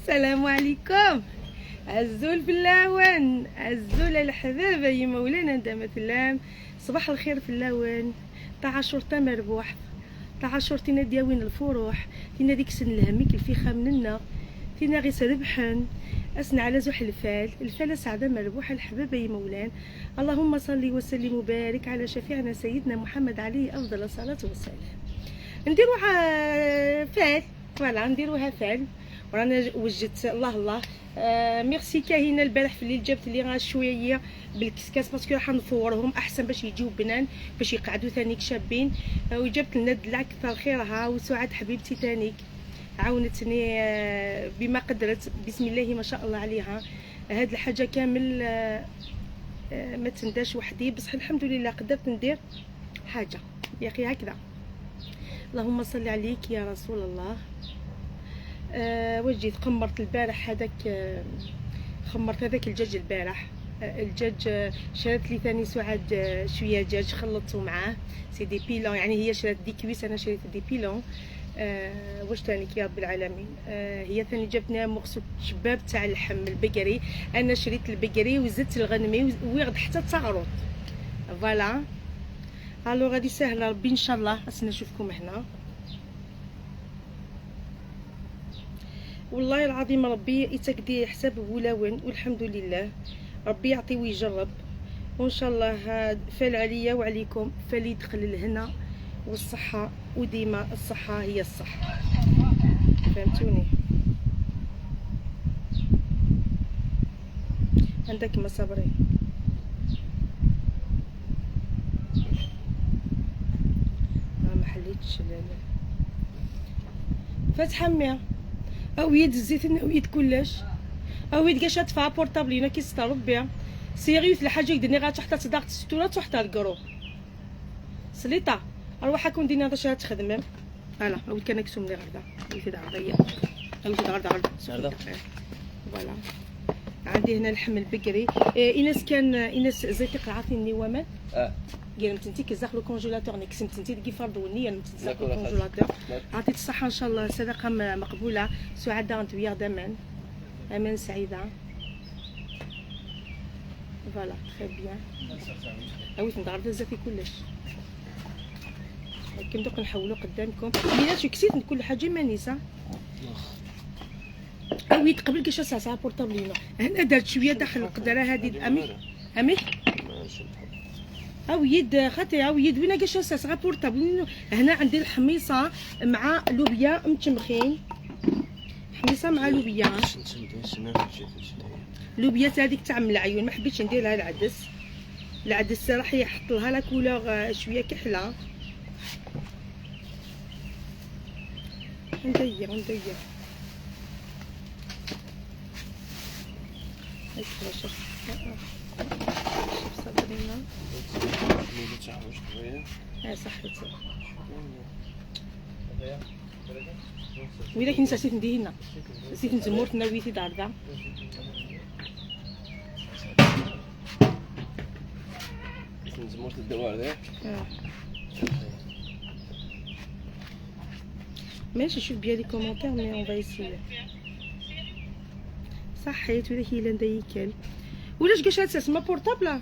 السلام عليكم. عزوا الفلاوان، عزوا الحبابه يا مولانا دامت اللام. صباح الخير فلاوان. تعاشر تا مربوح، تعاشر تينا دياوين الفروح، تينا ديك سن الهميك الفيخه مننا، تينا غيس ربحن اسنا على زوح الفال سعده مربوح الحبابه يا مولان. اللهم صل وسلم وبارك على شفيعنا سيدنا محمد عليه افضل الصلاه والسلام. نديروها فال، فوالا نديروها فال. ورانا وجدت الله ميرسي كاهنه البارح في الليل جابت لي شويه بالكسكاس باسكو راح نفورهم احسن باش يجيو بنان باش يقعدوا ثانيك شابين. وجابت لنا الدلع كثر خيرها. وسعاد حبيبتي ثانيك عاونتني بما قدرت، بسم الله ما شاء الله عليها. هاد الحاجه كامل ما تنداش وحدي، بصح الحمد لله قدرت ندير حاجه يا اخي هكذا. اللهم صل عليك يا رسول الله. وجيت قمرت البارح هذاك، خمرت هذاك الدجاج البارح. الدجاج شرات لي ثاني سعاد شويه دجاج خلطته معاه، سي دي بيلون، يعني هي شرات دي كويس انا شريت دي بيلون. واش ثانيك يا رب العالمين. هي ثاني جابتنا مغسل شباب تاع اللحم البقري، انا شريت البقري وزدت الغنمي ويغد حتى التغروط. فوالا الو غادي سهله ربي ان شاء الله. اسنا نشوفكم هنا والله العظيم. ربي يتكدي حساب بولاون والحمد لله. ربي يعطي ويجرب وان شاء الله. فال عليا وعليكم، فال يدخل الهنا والصحه، وديما الصحه هي الصح، فهمتوني. عندك ما صبري. ما حليتش فاتحه مية اويد الزيتون، اويد كلش، اويد كاش تدفع بورطابلينا كيسترب بها سيريوس الحاجه يدني غا تحت تضغط ستوره تحت الكرو سليطه ارواحكم دينا هذا شي تخدم. فوالا اويد كان نكسوم لي غدا اويد غدا اويد غدا فوالا. عندي هنا اللحم البقري. ايناس كان ايناس زيتي قرعتني النوامات قال متنتي كيزاخ لو كونجيلاتور نكس متنتي كي فرضوا النيه متنتي لو كونجيلاتور. عطيت الصحه ان شاء الله، صدقه مقبوله. سعاده انتويا دمان امان سعيده. فوالا تري بيان. اويت نضرب زافي كلش هكا ندوق نحولو قدامكم. بينات كسيت كل حاجه مانيسه. اويت قبل كاش ساعه بورطابلينو هنا درت شويه داخل القدره هذه امي اويد خاطي اويد وين كاش ساعه بورطابلينو. هنا عندي الحميصه مع لوبيا متمخين، حميصه مع لوبيا. لوبيا هذيك تاع من العيون، ما حبيتش نديرها العدس. العدس راح يحط لها لا كولور شويه كحله. ندير شوف صابرينا صحيتي. ويلك نسيت ندير هنا، نسيت نزمرت نويتي داردا. نزمرت الدوار ذاك. ماشي شوف بيا لي كومونتير مي اون فايسي. صحيت ولا هي لا نديكل ولاش كاش تسمى بورطابل.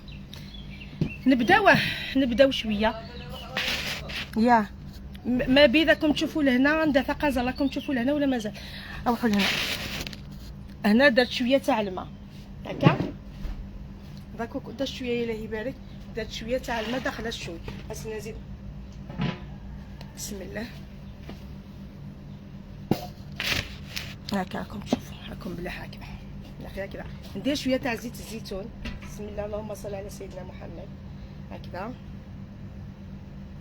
نبداو شويه يا ما بيدكم تشوفوا لهنا عندها ثقازه راكم تشوفوا لهنا ولا مازال. روحوا لهنا. هنا درت شويه تاع الماء هكا داكو درت شويه الله يبارك. درت شويه تاع الماء داخل الشوي. هسه نزيد بسم الله هكا راكم تشوفوا راكم بلا هكذا. ندير شويه تاع زيت الزيتون. بسم الله اللهم صل على سيدنا محمد. هكذا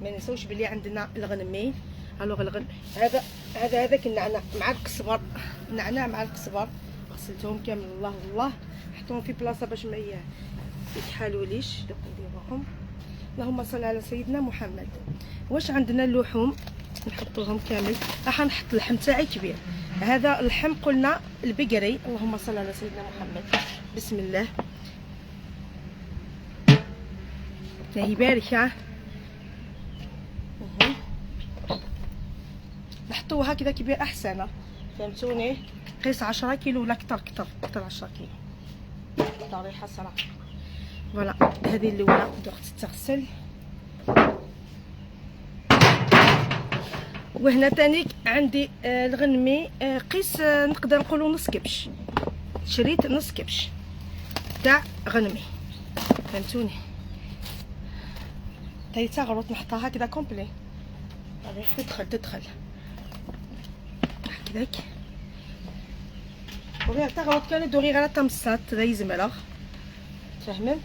ما ننساوش بلي عندنا الغنمي. الوغ هذاك النعناع مع القزبر، النعناع مع القزبر غسلتهم كامل. الله حطوهم في بلاصه باش ما يتحالوليش. نديروهم اللهم صل على سيدنا محمد. واش عندنا اللحوم نحطوهم كامل. راح نحط اللحم تاعي كبير. هذا اللحم قلنا البقري. اللهم صل على سيدنا محمد. بسم الله الله يبارك. نحطوه هكذا كبير احسن، فهمتوني؟ قيس 10 كيلو ولا كتر 10 كيلو. طريحه صراحه. فوالا هذه الاولى دوقت تغسل. وهنا تانيك عندي الغنمي قيس نقدر نقولوا نص كبش. شريت نص كبش تاع غنمي، فهمتوني؟ تايتا غروت نحطها هكذا كومبلي. هذه تدخل هكذاك. وغير تا غروت كان دوغي غير تمصات ذي زملاغ، فاهمين؟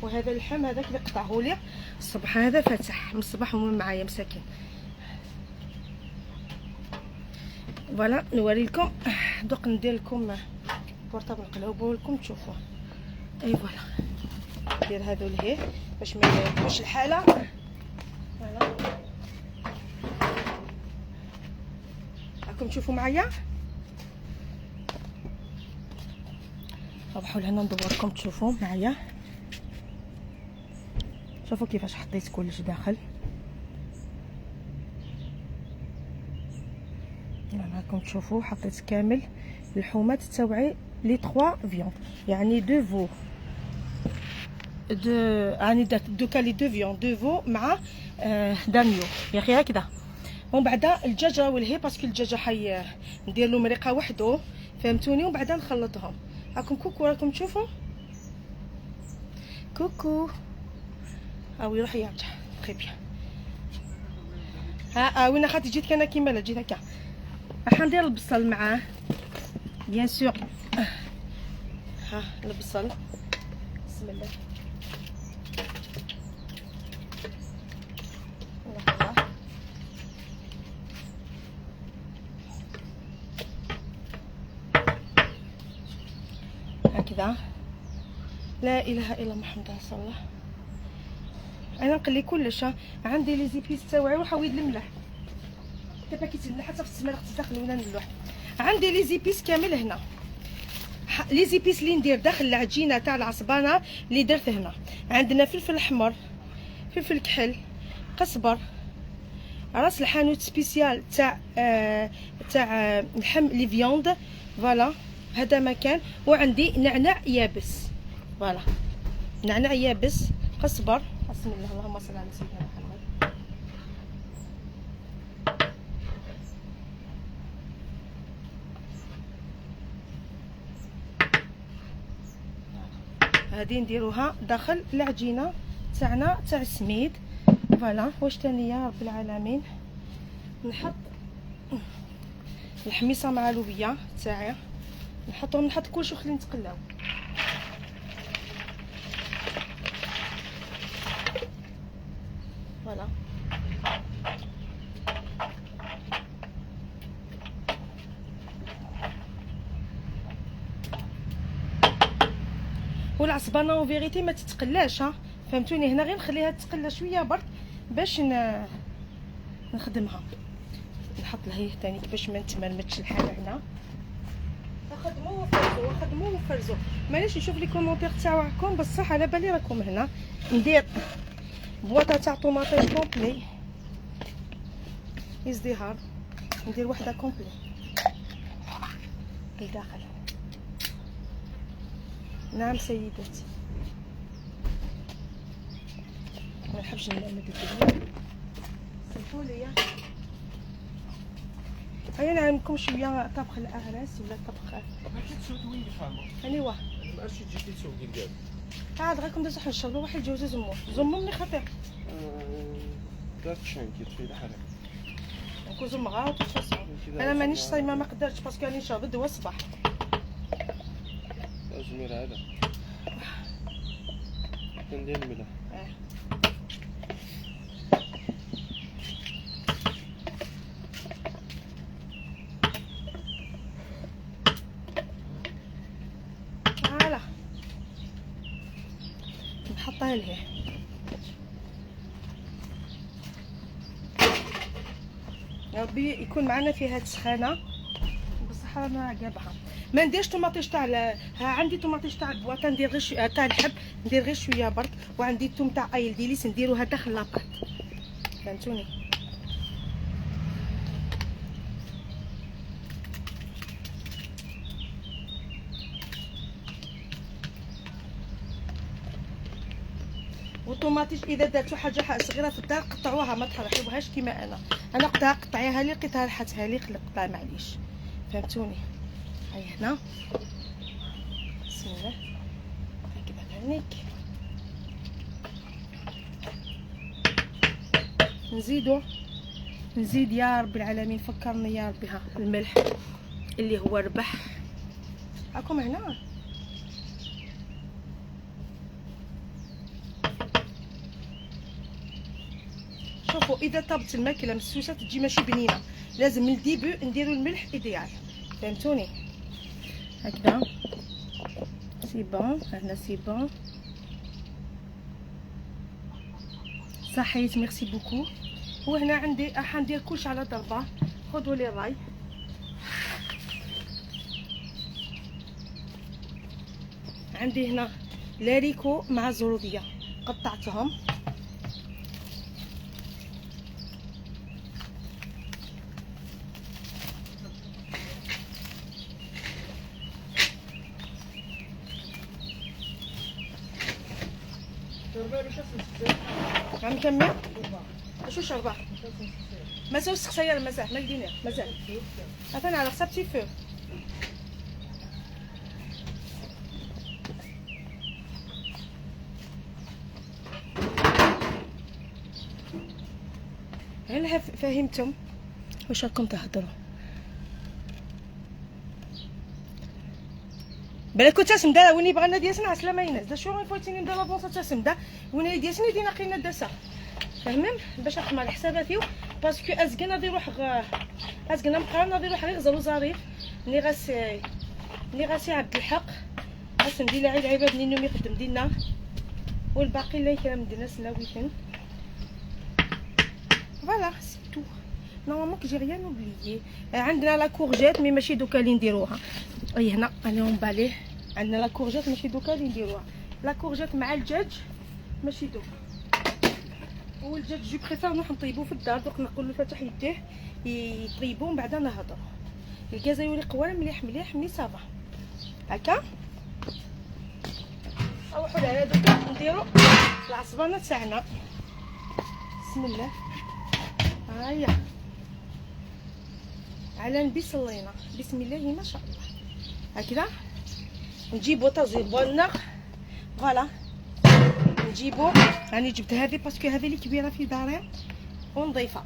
وهذا اللحم هذاك اللي قطعهولي الصبح هذا فاتح من الصباح ومن معايا مساكن. فوالا نوري لكم دوق ندير لكم بورطابل نقلبو لكم تشوفوه. اي فوالا ندير هذو لهيه باش ما يكونش الحاله. فوالا راكم تشوفوا معايا. روحوا لهنا ندور لكم تشوفوا معايا. شوفوا كيفاش حطيت كلش داخل. راكم تشوفوا حطيت كامل اللحومات تاوعي لي 3 فيون، يعني دو فو يعني دو كالي دو فيون، دو فو مع دانيو يا اخي هكذا. ومن بعد الدجاجه والهي باسكو الدجاجه حي ندير له مريقه وحده، فهمتوني؟ ومن بعد نخلطهم. راكم كوكو راكم تشوفوا كوكو. او يروح يرجع تري بيان. ها وين خاطي جيت كان كيما لا جيت هكا. راح ندير البصل معاه بيان سور. ها البصل بسم الله. هكذا. لا اله الا محمد رسول الله. انا نقلي كلش. عندي لي زيبيس تاوعي وحويد الملح. دابا كيتبدا حتى في السماله داخل ولا نلوح. عندي لي زيبيس كامل هنا. لي زيبيس اللي ندير داخل العجينه تاع العصبانه اللي درت هنا. عندنا فلفل احمر، فلفل كحل، قزبر، راس الحانوت سبيسيال تاع لحم لي فيوند. فوالا هذا مكان. وعندي نعناع يابس. فوالا نعناع يابس، قزبر. بسم الله اللهم صل على سيدنا محمد. هذه نديروها داخل العجينه تاعنا تاع السميد. فوالا واش تاني يا رب العالمين. نحط الحميصه مع لوبيا تاعي، نحط كلشي وخلي نتقلاو. فوالا والعصبانه فيغيتي ما تتقلاش. ها فهمتوني؟ هنا غير نخليها تتقلى شويه برك باش نخدمها. نحط لها ثاني باش ما نتمرمتش الحاله هنا. خدموا وفرزوا. معليش نشوف لي كومونتير تاعكم بصح على بالي راكم هنا. ندير بواطه تاع طوماطيش كومبلي ازدهار. ندير وحده كومبلي لداخل. نعم سيدتي. ما نحبش نمد الدنيا. سمحوا لي. هيا نعلمكم شويه طبخ الاعراس ولا طبخ. ما كتسوق وين فاهمه؟ هاني واه ما عرفتش تجي تسوقي الكاع. عاد غير كنت نصح نشربوا واحد جوز زمو ملي خطير. داك شانكي تفيد حرك. نكون زمغا وتصفصو. انا مانيش صايمه ما قدرتش باسكو راني شربت دواء الصباح. زمير هذا كندير الملح. فوالا نحطها لهيه. يا ربي يكون معنا فيها السخانه بصح انا عقابها. ما نديرش طوماطيش تاع ها عندي طوماطيش تاع البواطه ندير غير تاع الحب ندير غير شويه برك. وعندي الثوم تاع ايل ديليس نديروها داخل لاباط، فهمتوني؟ والطوماطيش اذا درتو حاجه صغيره في الدار قطعوها، ما تحرحوهاش كيما انا قطعها، قطعيها لي لقيتها ريحتها لي قطع، معليش فهمتوني. هاي هنا بسم الله هكذا هانيك. نزيد يا رب العالمين، فكرني يا ربي، ها الملح اللي هو ربح. راكم هنا شوفوا، اذا طابت الماكله مسوسه تجي ماشي بنينه، لازم من الديبو نديروا الملح ايديال، فهمتوني. هكذا سي بون، هنا سي بون صحيت، ميرسي بوكو. وهنا عندي راح ندير كلشي على ضربه، خذوا لي الراي. عندي هنا لاريكو مع زروديه قطعتهم، غنكمل. شو شربه مازال سقسايه، مازال ما يدينا مازال. عطينا على حساب فو. هل فهمتم واش راكم تهضروا؟ بالك تاسم دا ويني بغينا دياسنا عسلامه يناس دا شو فوتيني نبدا لابونسا تاسم دا ويني دياسنا دينا قينا داسا، فهمم باش نحمل حساباتي باسكو ازكنا غادي نروح ازكنا مقارنه غادي نروح غير زرو زريف ني غاسي عبد الحق غاس ندير لها العباد نينو يخدم دينا، والباقي اللي كلام دينا سلاويتن. فوالا سي تو نورمالمون كي جي ريان اوبليي. عندنا لا كورجيت مي ماشي دوكا اللي نديروها. اي هنا اليوم باليه عندنا لا كورجيت ماشي دوكا اللي نديروها، لا كورجيت مع الدجاج ماشي دوكا. والدجاج جو بريفير نروح نطيبو في الدار، دوك نقول له فتح يديه يطيبو من بعد نهضروا. الكازا يولي قوام مليح مليح مي صافا هكا. نروحو لهنا دوكا نديرو العصبانه تاعنا. بسم الله هيا على نبي صلينا، بسم الله ما شاء الله. هكذا نجيبو طازي بوالنغ، فوالا نجيبو. راني جبت هذه باسكو هذه اللي كبيره في داري ونضيفها.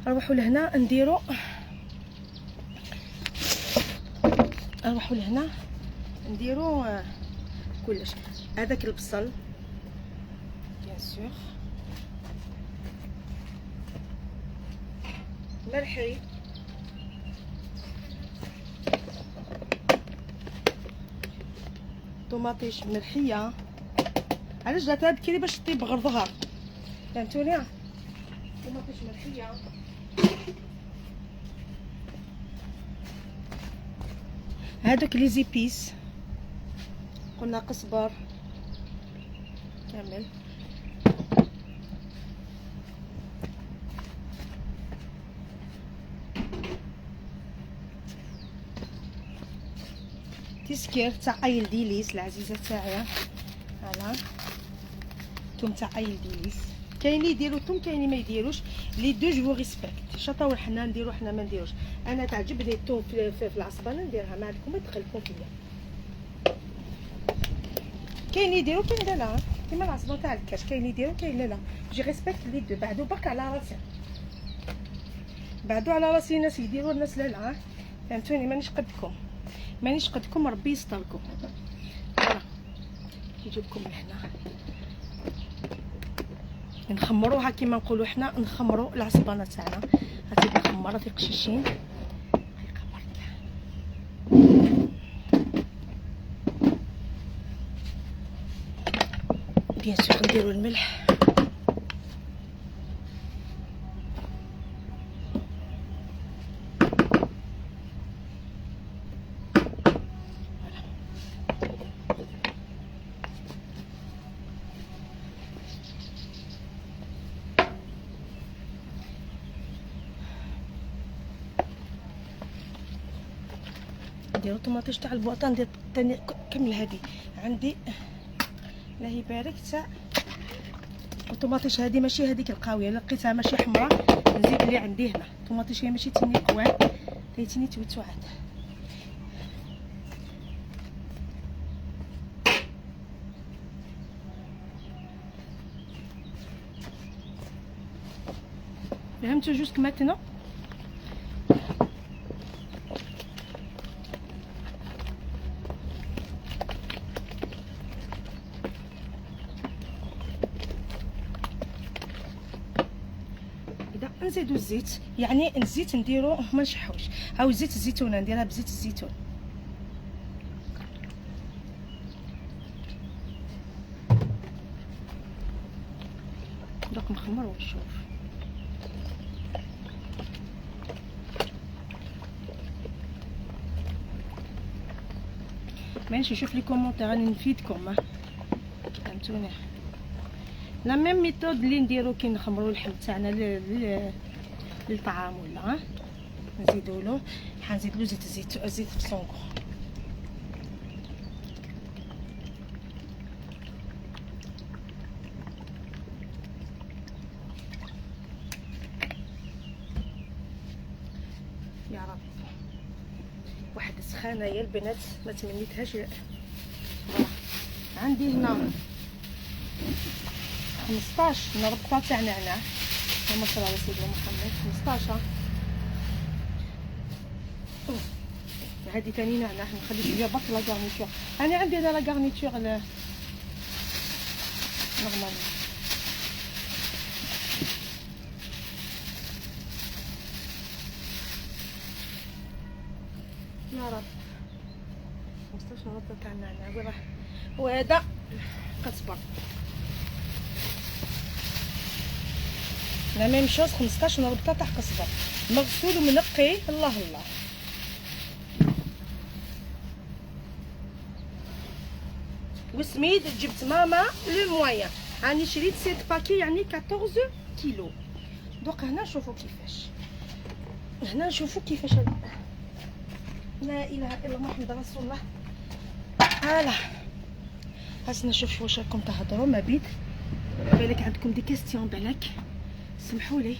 نروحو لهنا نديرو، نروحو لهنا نديرو كلش. هذاك البصل بيان سور، ملحي، طوماطيش ملحيه. علاش درتها بكري باش طيب غير ظهر، فهمتوني. طوماطيش ملحيه، هادوك لي زيبيس قلنا قزبر كامل. تسكير تاع ايل ديليس العزيزه تاعي، فوالا توم تاع ايل ديليس. كاين اللي يديروا توم كاين اللي ما يديروش، لي دو جو ريسبكت. شطاو حنا نديرو حنا ما نديروش. انا تعجبني التوم في العصبانه نديرها، ما عندكم ما تدخلكم فيا. كاين اللي يديروا كاين لا لا، كيما العصبانه تاع الكاش كاين اللي يديروا كاين لا لا. جي ريسبكت لي دو. بعدو برك على راسي، بعدو على راسي. ناس يديروا الناس لا لا، فهمتوني. مانيش قدكم ربي يستركم. فوالا نجيبكم لهنا نخمروها كيما نقولوا حنا، نخمروا العصبانه تاعنا. هاتي مخمره في قشيشين. بيان سور نديروا الملح. نديرو طوماطيش تاع البواطه. ندير ثاني كمل هذه عندي الله يبارك. تاع الطوماطيش هذه ماشي هذيك القاويه، لقيتها ماشي حمراء نزيد اللي عندي هنا. الطوماطيش هي ماشي تيني قوان، تيتيني توتوعات. فهمتوا جوست maintenant. نزيدو الزيت، يعني الزيت نديرو ما نشحوش. هاو زيت الزيتون نديرها بزيت الزيتون. دوك نخمر ونشوف. ماشي نشوف لي كومونتير راني نفيدكم. فهمتوني؟ لا ميم ميثود اللي نديرو كي نخمرو اللحم تاعنا للطعام ولا نزيدو له. حنزيد له زيت الزيتون، زيت السونكو. يا رب واحد السخانه يا البنات ما تمنيتهاش. عندي هنا 15 نربطه تاع نعناع. اللهم صل على سيدنا محمد. 15. هذه ثاني نعناع نخلي فيها برك لا غارنيتور. انا عندي هنا لا غارنيتور نورمال. يا رب 15 نربطه تاع النعناع. وهذا كتصبر لا ميم شوز. 15 نربطه تاع قزبر مغسول ومنقي. الله الله. وسميد جبت ماما لو مويان، راني شريت 7 باكي يعني 14 كيلو. دوك هنا نشوفوا كيفاش، هنا نشوفوا كيفاش. لا اله الا الله محمد رسول الله. هلا هاس نشوف واش راكم تهضروا ما بيد. بالك عندكم دي كيستيون بالك، سمحوا لي.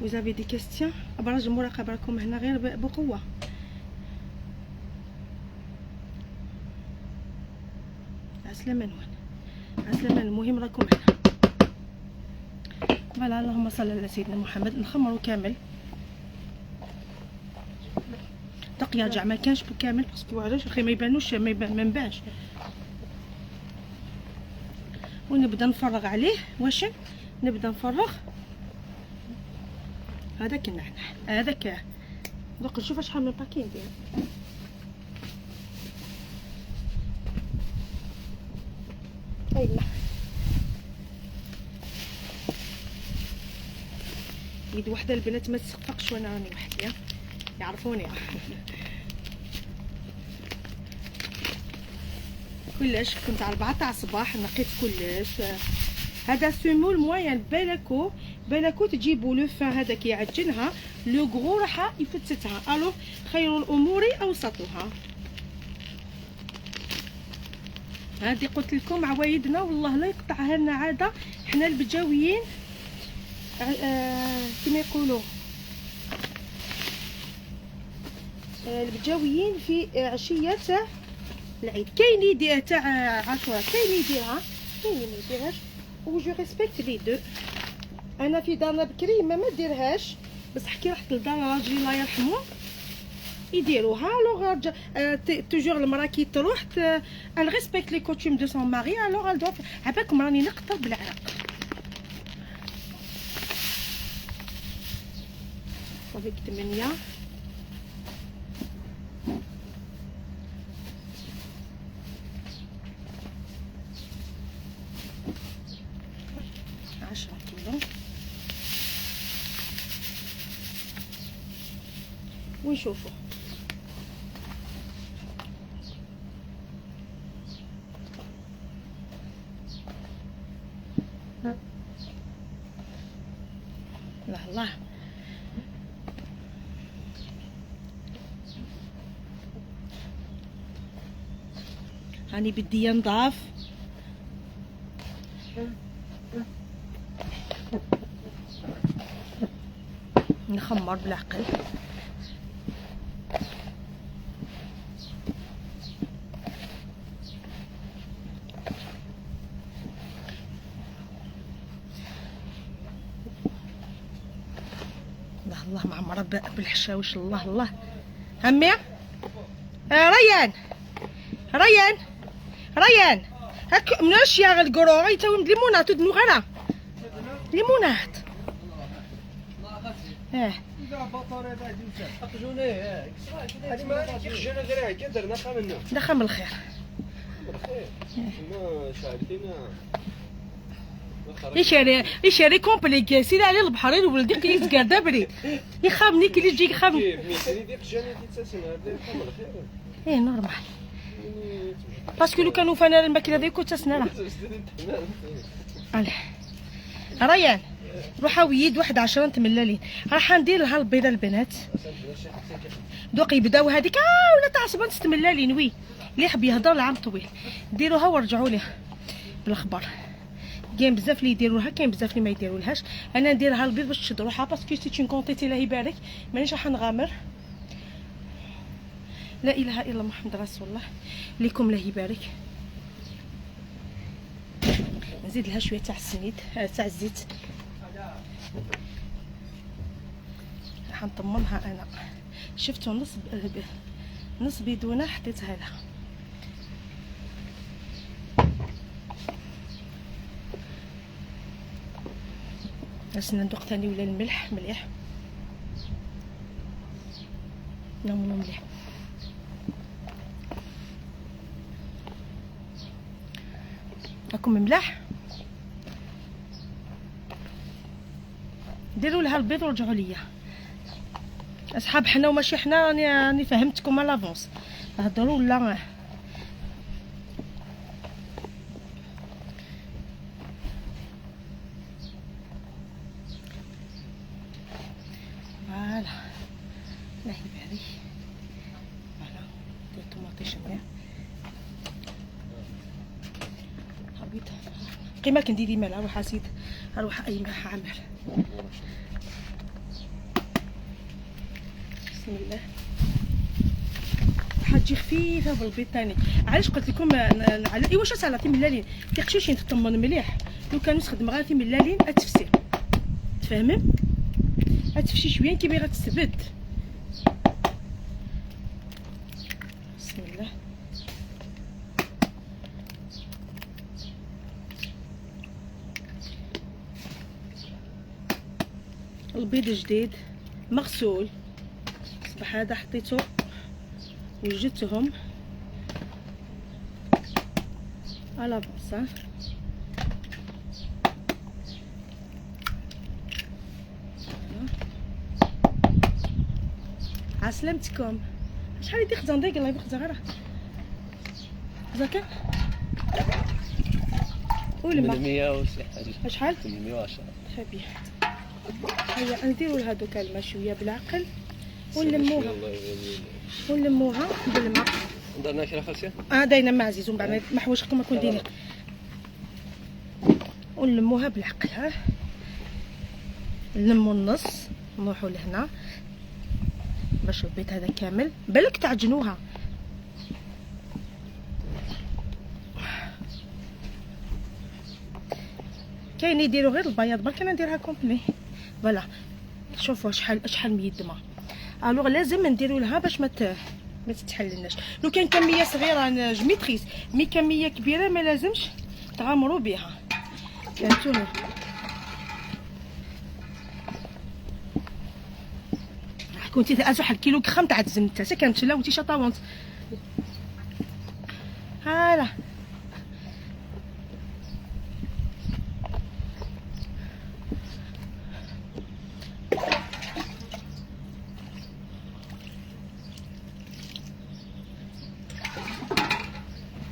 vous avez des questions. ابراج المراقبه راكم هنا غير بقوه. عسلامة نوان، عسلامة. المهم راكم هنا. فوالا اللهم صل على سيدنا محمد. نخمروا كامل دق يرجع ما كانش بكامل باسكو علاش اخي ما يبانوش، ما نبانش. ونبدا نفرغ عليه. واش نبدا نفرغ هذاك النعناع هذاك. دوك نشوف شحال من باكي ندير. هايلا يد وحده البنات ما تصفقش وانا راني وحدي، يعرفوني. كلش كنت على 4 تاع الصباح نقيت كلش. هذا سمول موين بالكو تجيبوا لو فان هذاك يعجنها، لو غرو راح يفتتها. الو خير الامور اوسطها. هذه قلت لكم عوايدنا والله لا يقطعها لنا عاده. حنا البجاويين كما يقولوا البجاويين في عشيه العيد. كاين يدير تاع عاشوراء، كاين يديرها، كاين ما يديرهاش. و جو ريسبكت لي دو. انا في دارنا بكري ما ديرهاش، بصح كي رحت لدار راجلي الله يرحمه يديروها. الوغ توجور المراه كي تروح ان ريسبكت لي كوتوم دو سون ماري. الوغ دو عباكم راني نقطر بالعرق. صافي 8 10 كيلو. ونشوفوا الله الله. هاني بدي ينضاف. نخمر بالعقل. الله معمرة بالحشاوش. الله الله همي. ريان ريان ريان هاك مناش يا القروعي تو ليمونات تدنو غير ليمونات. دخل من الخير. يشري كومبلي كاسير على البحر الولدي كيتقادا بريد يخافني كي يجي يخافني. ايه نورمال باسكو لو كانوا فانا الماكله ديك كنت تسنى. ريان روحا ويد واحد 10 تملالين راح ندير لها البيضه البنات دوك يبداو هذيك ولا تعصبوا تستملالين وي اللي يحب يهضر العام طويل ديروها ورجعوا ليه بالاخبار. كاين بزاف اللي يديروها كاين بزاف اللي ما يديرولهاش. انا نديرها البيض باش تشد روحها باسكو سي اون كونتيتي الله يبارك مانيش راح نغامر. لا اله الا محمد رسول الله ليكم الله يبارك. نزيد لها شويه تاع السنيد تاع الزيت راح نطمنها. انا شفتوا نص بيدونه حطيتها لها. باش ندوق ثاني ولا الملح مليح. نعملو مليح. راكم مملاح ديروا لها البيض ورجعوا ليا اصحاب. حنا وماشي حنا راني فهمتكم على لافونس هضروا ولا فوالا. الله يبارك. فوالا دير طوماطي شميع حبيت قيمه كنديري مالها. روح اسيد اروح اي ملح عامر. بسم الله. حتجي خفيفه بالبيض ثاني. علاش قلت لكم على ايوا واش صالتي ملالين كيقشوشين تطمن مليح. لو كانوا تخدم غير في ملالين اتفسي تفهمي اتفشي شويه كي بغات تثبت. بسم الله. البيض جديد مغسول صباح هذا حطيته وجدتهم على بصه. عسلامتكم. شحال يدي خزان دايق الله يبارك زغره زكا والماء 800 شحال 810. خبيه. هيا نديروا لها دوكا الماء شويه بالعقل ونلموها بالماء. درنا شي خالتي داينا مع عزيز ومن بعد ما حوايجكم ما كون دايرين ونلموها بالعقل. ها نلمو النص نروحوا لهنا باش البيض هذا كامل بالك تعجنوها. كاين يديروا غير البياض برك انا نديرها كومبلي. فوالا شوفوا شحال ميدمه. الوغ لازم نديروا لها باش ما تتحللناش. لو كان كميه صغيره انا جميتريس مي كميه كبيره ما لازمش تغامروا بها فهمتوني. كنتي تاكل 1 كيلو كخام تاع الزمت حتى كانت لا وتي شطاونت. هالا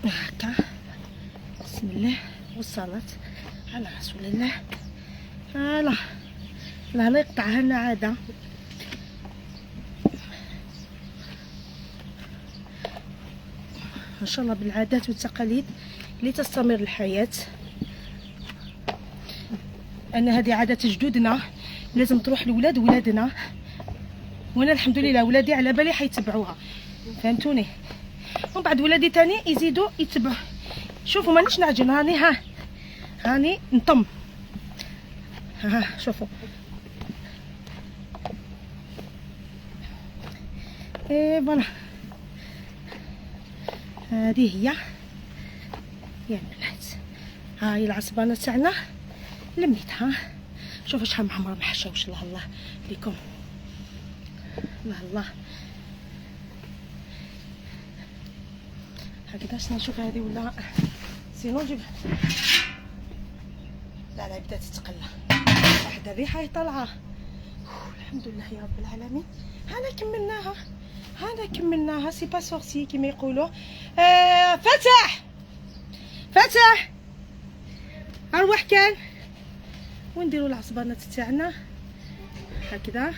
هكا. بسم الله والصلاة على رسول الله. هالا لا يقطعها لنا عاده. ان شاء الله بالعادات والتقاليد لتستمر الحياه. ان هذه عادات جدودنا لازم تروح لولاد ولادنا، وانا الحمد لله ولادي على بالي حيتبعوها، فهمتوني؟ ومن بعد ولادي تاني يزيدوا يتبعوا. شوفوا مانيش نعجن، هاني نطم. شوفوا ايه فوالا، هذه هي يا البنات. هاي العصبانه تاعنا لميتها. شوفوا شحال معمره ما حشاوش. الله الله عليكم، الله الله. هكذا نشوف هذه ولا سينو نجيب. لا بدات تتقلى، واحد الريحه طالعه. الحمد لله يا رب العالمين. هانا كملناها سي با سورسي كيما يقولوا. فتح اروح كان ونديروا العصبانات تاعنا هكذا.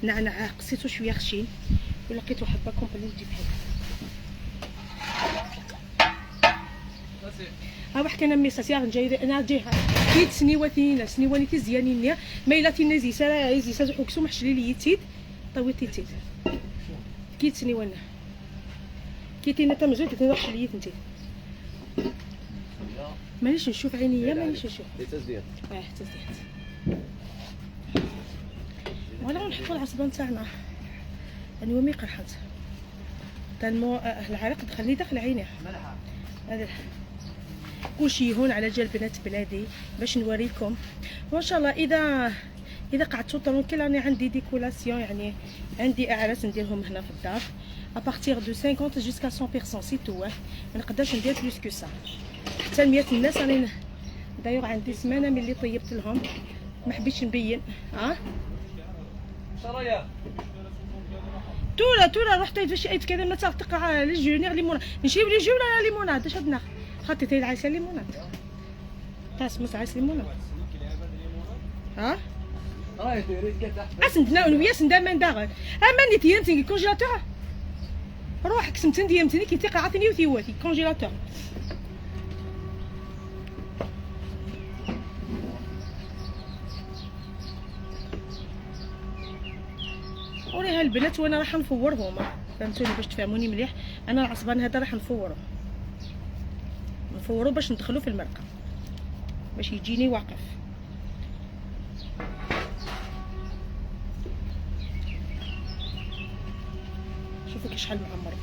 نعناع قصيتو شويه خشين ولقيتو حبه كومبلي نجيب هذا. ها حكينا ميساس يا نجي انا جيها كيت سنيواني تزيانين ما الا تينزي سرا زي سازو حكسو محشلي لي تيت طويتي تيت كيت سنيوانا كيتينا تمزوت تنوحش لي انت. مانيش نشوف عينيا، مانيش نشوف تزديد. تزديد. ولا نحطوا العصبان تاعنا يعني ومي قرحت تنمو العرق دخلني داخل عيني. هذا كلشي هون على جال بنات بلادي باش نوريكم. وان شاء الله اذا قعدتوا طرونكيل راني عندي ديكولاسيون، يعني عندي اعراس نديرهم هنا في الدار ابارتيغ دو 50 جوسكا 100% سي تو. ما نقدرش ندير بلوس كو سا حتى 100 الناس. راني دايوغ عندي سمانه ملي طيبت لهم ما حبيتش نبين. شرايا تولا رحت فاش ايت كذا ما تقطع لي جونيغ ليموناد نشريو لي جو ولا ليموناد اش عندنا خاطي تاي العسل ليموناد تاس مسعس ليموناد. راهي ديري كتاح اسندنا وياس ندام داغل اماني تيمتي كونجيلاتور روحك سمتن ديمتني كي تقعتني وثيواتي كونجيلاتور. وريها البنات وانا راح نفورهم، فهمتوني؟ باش تفهموني مليح انا العصبان هذا راح نفورو باش ندخلو في المرقه باش يجيني واقف. شوفوا كي شحال معمر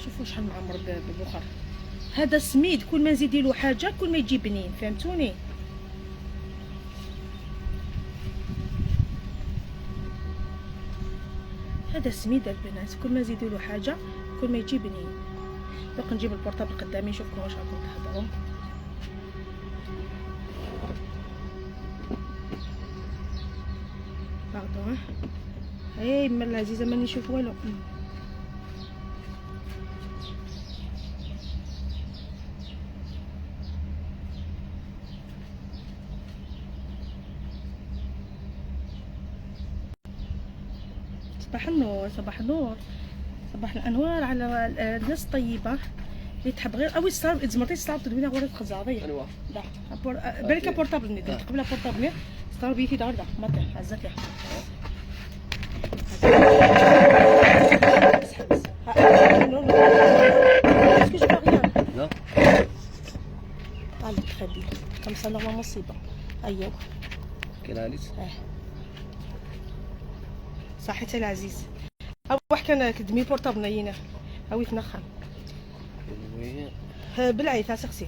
شوفوا شحال معمر بالبخار. هذا سميد كل ما نزيدي له حاجه كل ما يجي بنين، فهمتوني؟ هذا سميد البنات كل ما نزيدوا له حاجه كل ما يجي بنين. دوك نجيب البورطابل قدامي نشوفكم واش راكم تهضروا. باردون اي ما العزيزه ماني نشوف والو. صباح النور صباح النور صباح الانوار على الناس الطيبه اللي تحب غير اوي صار زمرتي صار تدوينا غير خزاضيه انواع بالك بورطابل ندير قبل بورطابل صار بيتي دار لا مطيح عزتي اسكو جو باغي لا طالب خبي كم سنه مصيبه. ايوا كاين عليس صحيتي العزيز واحد كان كدمي بورطابل نينا اوي تنخم بالعيث سقسي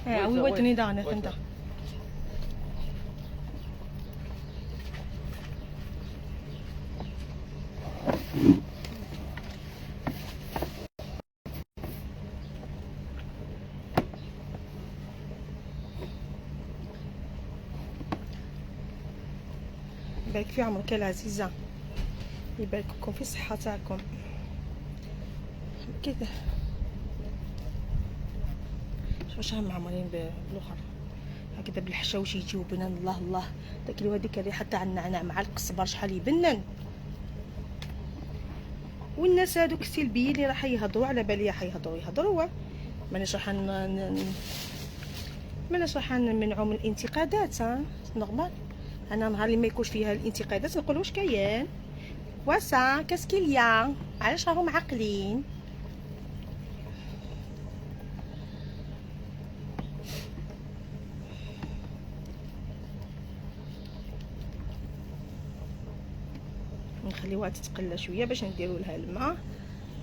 اوي ودني دانا فهمت. يبارك في عمرك العزيزه، يبارك لكم في الصحه تاعكم كذا. شوف معمرين بالاخر هكذا بالحشاوش يجيو بنان. الله الله تاكلوا هذيك الريحه تاع النعناع مع القزبر شحال يبنن. والناس هذوك السلبيين اللي راح يهضروا على بالي يهضروا ماناش راح نمنعوا من الانتقادات. نورمال. انا نهار اللي ما يكونش فيها الانتقادات نقول واش كاين واسا كاسكيليا، علاش راهم عاقلين. نخليوها تتقلى شويه باش نديروا لها الماء.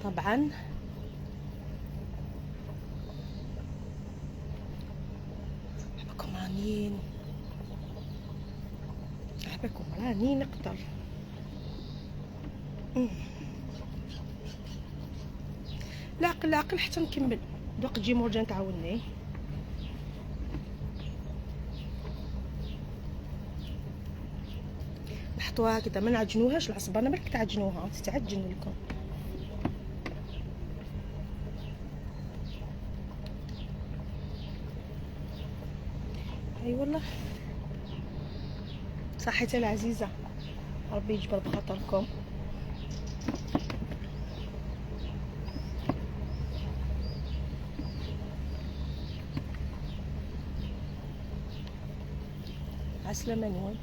طبعا حبكم راني نقدر. لا عقل حتى نكمل دوك تجي مرجان تعاوني. نحطوها هكذا ما نعجنوهاش العصبانه، بالك تعجنوها تتعجن لكم. اي والله صحتها العزيزه، ربي يجبر بخاطركم. عسلامة نوال.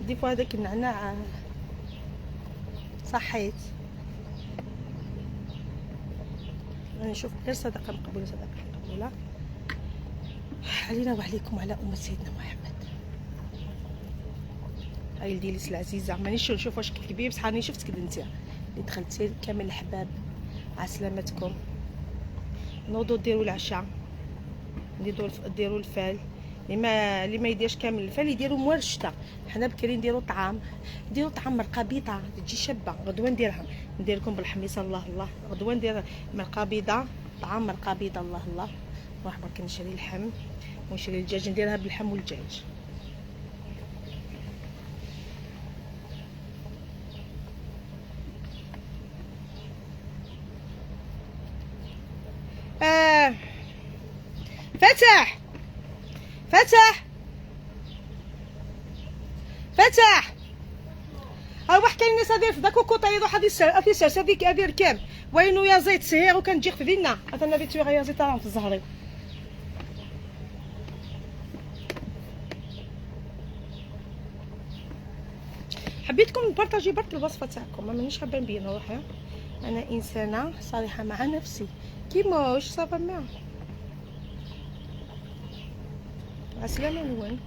ديفوا هذاك النعناع صحيت. انا نشوف غير صدقه مقبوله علينا وعليكم وعلى امه سيدنا محمد. هاي الديليس العزيزه مانيش نشوف واش كتكبي بصح راني شفتك انت اللي دخلتي. كامل الحباب عسلامتكم. نوضوا ديروا العشاء، ديروا الفال. اللي ما يديرش كامل الفال يديروا موالشته. حنا بكري نديروا طعام مرقه بيضاء تجي شابه. غدوه ندير لكم بالحميصه. الله غدوه ندير مرقه بيضاء، طعام مرقه بيضاء. الله نروح برك نشري اللحم ونشري الدجاج نديرها باللحم والدجاج. فتح ها واحد كاين الناس هادي في داك الكوطه يدو حد يسرس هذيك هادي ركاب وينو يا زيت سهير وكان تجي خفينا هذا النبي تيغا يا زيت راه في الزهري. حبيتكم نبارطاجي برك الوصفه تاعكم، ما مانيش حابه نبين روحي. انا انسانه صريحه مع نفسي كيماش صافا ما عسلامه نوان.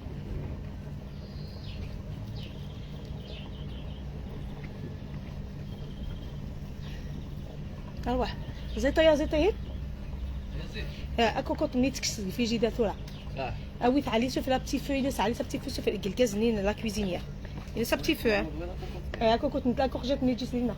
اروح زيتا يا زيتا اكو كوط ميتكس في جيدا ثورة اوي علي سوف لا بتي فو يلس علي بتي فو سوف الكازنين لا كويزينيير يلس بتي فو اكو كوط نتلاقو خرجت من جسمنا.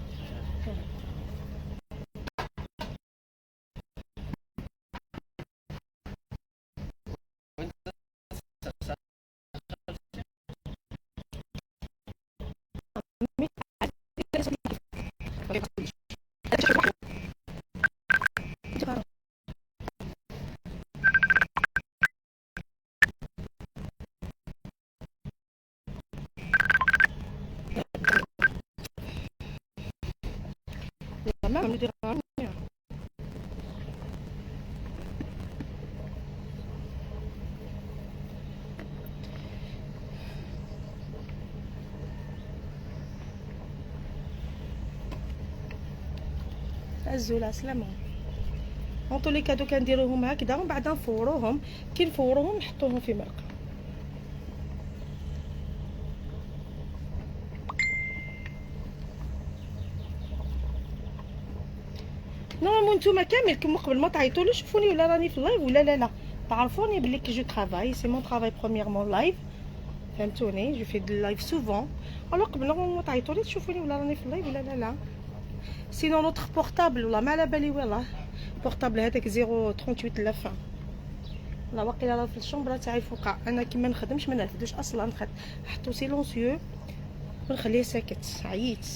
الزول عسلامة. هانطو لي كادو كنديروهم هكذا ومن بعد نفوروهم. كي نفوروهم نحطوهم في مرقه. نورمالمون نتوما كاملكم قبل ما تعيطولي شوفوني ولا راني في اللايف ولا لا تعرفوني بلي كي جو طرافاي سي مون طرافاي برومييرمون لايف فهمتوني. جو في دو لايف سوفون الوغ قبل ما تعيطولي تشوفوني ولا راني في اللايف ولا لا. سينو نوتر بورطابل والله ما على بالي والله بورطابل هذاك 038 لافان لا واقيلا راه في الشومبره تاعي فوقا. انا كيما نخدمش ما نرفدوش اصلا نحطو سيلونسيو ونخليه ساكت. عييت.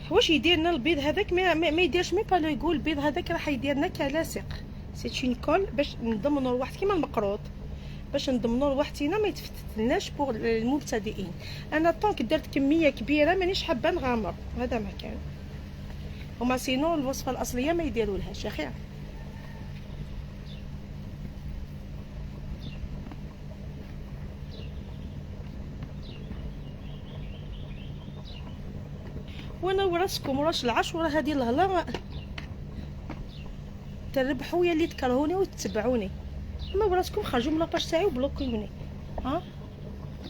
واش يدير لنا البيض هذاك؟ ما يديرش مي با لو يقول البيض هذاك راح يدير لنا كلاصق. سي اون كول باش نضمنوا الواحد كيما المقروط، باش نضمنوا لوحدينا ما يتفتتلناش بوغ المبتدئين. انا طونك درت كميه كبيره مانيش حابه نغامر، هذا ما كان. هما سينو الوصفه الاصليه ما يديرولهاش يا خير. وانا وراسكم وراش العشوره هذه الهلا تربحوا يا اللي تكرهوني وتتبعوني، اما وراسكم خرجوا من لاباج تاعي وبلوكيوني. ها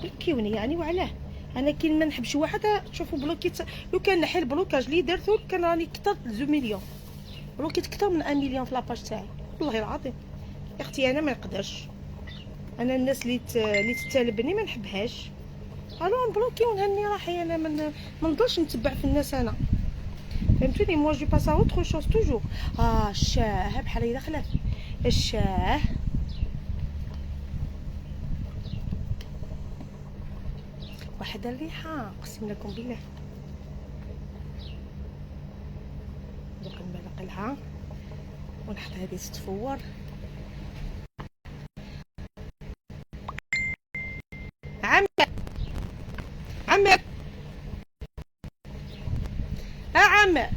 بلوكيوني يعني وعلاه؟ انا كي ما نحبش واحد تشوفوا بلوكيت. لو كان نحي البلوكاج اللي درتو كان راني كثرت 2 مليون بلوكيت، اكثر من 1 مليون في لاباج تاعي والله العظيم. يا اختي انا ما نقدرش، انا الناس اللي تتالبني ما نحبهاش. الو نبلوكي ونهني راحي، انا ما نضلش نتبع في الناس انا، فهمتوني؟ موا جو باس ا اوتر شوز توجور. الشاه بحال هي داخله الشاه. واحد الريحه اقسم لكم بالله. دوك نبلق لها ونحط هذه تتفور. عمر عمر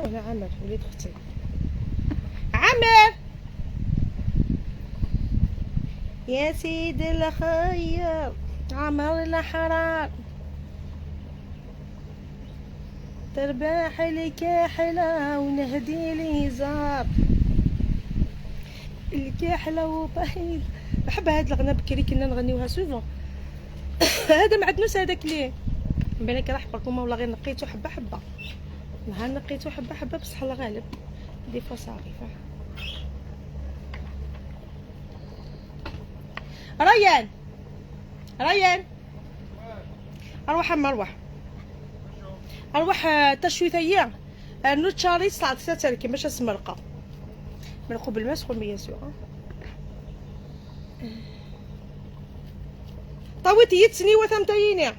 انا عمر وليد اختي عمر يا سيد الخير عمر الحرار ترباح الكاحلة ونهدي لي زار الكاحلة وبعيد. بحب هاد الغنى بكري كنا نغنيوها سوفون. هذا ما عندناش هذاك ليه من بالك راح بركم والله غير نقيتو حبه حبه. نهار نقيتو حبه حبه بصح الله غالب دي فوا صارفه. ريان ريان اروح اروح اروح تشويثيه نوتشاري صعد تاعك باش اسمرقه مرقوا بالماء سخون بيان سور. طويتي يتسني وثمتيني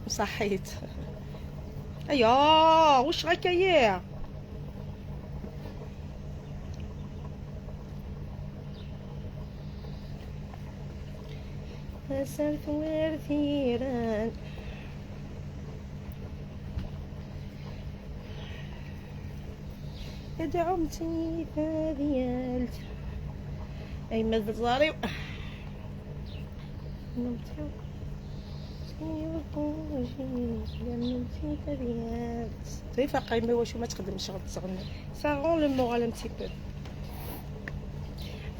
صحيت. ايوا واش غاكايا صرت ورثيران دعمتي فذيالت اي مذري نمتي نمتي فذيالت تعرفي قايمه واش ما تخدمش غد تغني ساغون لو مورال ان تي بو.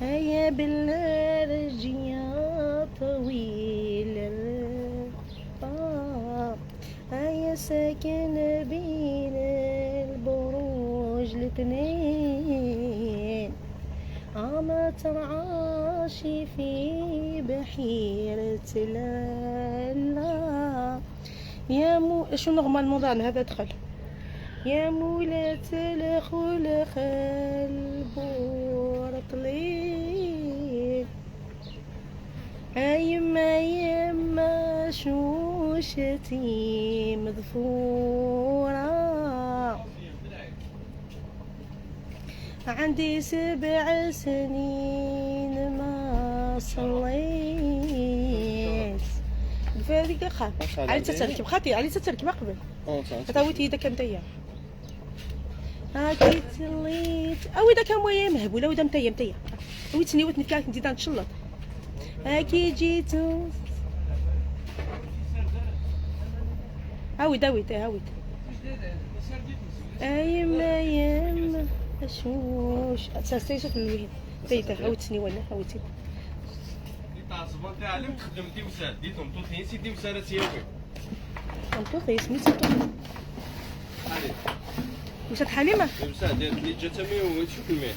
هيا بالرجية طويل هيا ساكن بين البروج الاثنين عما ترعاشي في بحيرة لالا يا شو نورمالمون ظن هذا دخل يا مولاة الخلق البور طليل يما شوشتي مظفورة عندي 7 سنين ما صليت فهذيك خاف علي تتركب خاطي علي تتركب قبل عطاويتي يدك نتايا هاكي تليت او اذا كان ويا مهبوله ودا متايا ويتني وتني كانت نزيد نتشلط هاكي جيتو هاويد هاويد يما شوش تستيشف الوين تيتا هاوتني ولا هاوتي تعصبان تاع علم خدمتي وساد ديتهم توثين سيدي وساره سياوي انتو خيس ميسيتو وساد حليمه وساد ديال اللي جات مي وتشوف الماء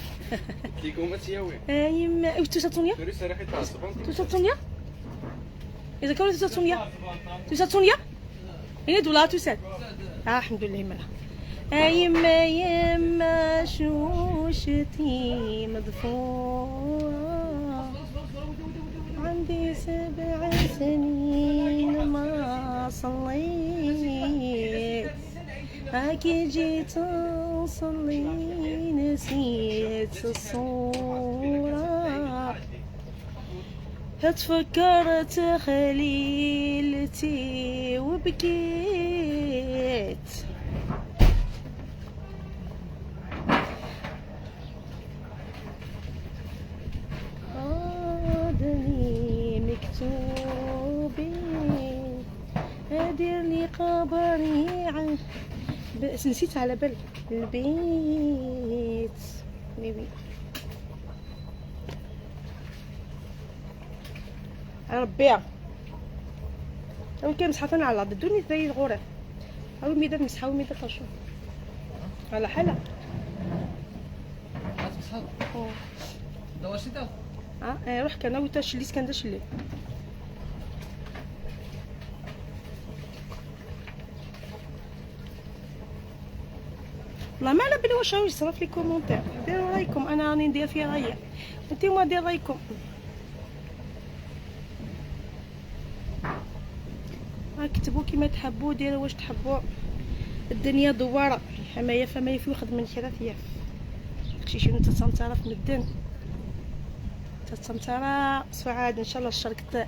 ليكم سياوي يما واش توساتونيا ديري صراحه تعصبان توساتونيا اذا كانوا توساتونيا هنا دولا توسات الحمد لله ملا يما شوشتي مدفوعة عندي 7 سنين ما صليت، هاكي جيت أصلي نسيت الصورة، تفكرت خليلتي وبكيت. عادني مكتوبي أدير لي قبري بس نسيت على بال البيت. وي ربي او كان مسحفنا على الارض دوني زي الغرف او ميدان مسحه وميدان طاشو على حاله تصحى دوا شتا روح كان ناوي تشليس كان داش الليل. والله ما على بالي واش راه يصرا في لي كومونتير. ديروا رايكم، انا راني ندير في رايي، نتوما دير رايكم. كتبوا كيما تحبوا، ديروا واش تحبوا. الدنيا دواره حمايه فما ياخذ من كذا ثياب داكشي شنو تتمترى في مدن تتمترى سعاد. ان شاء الله الشركه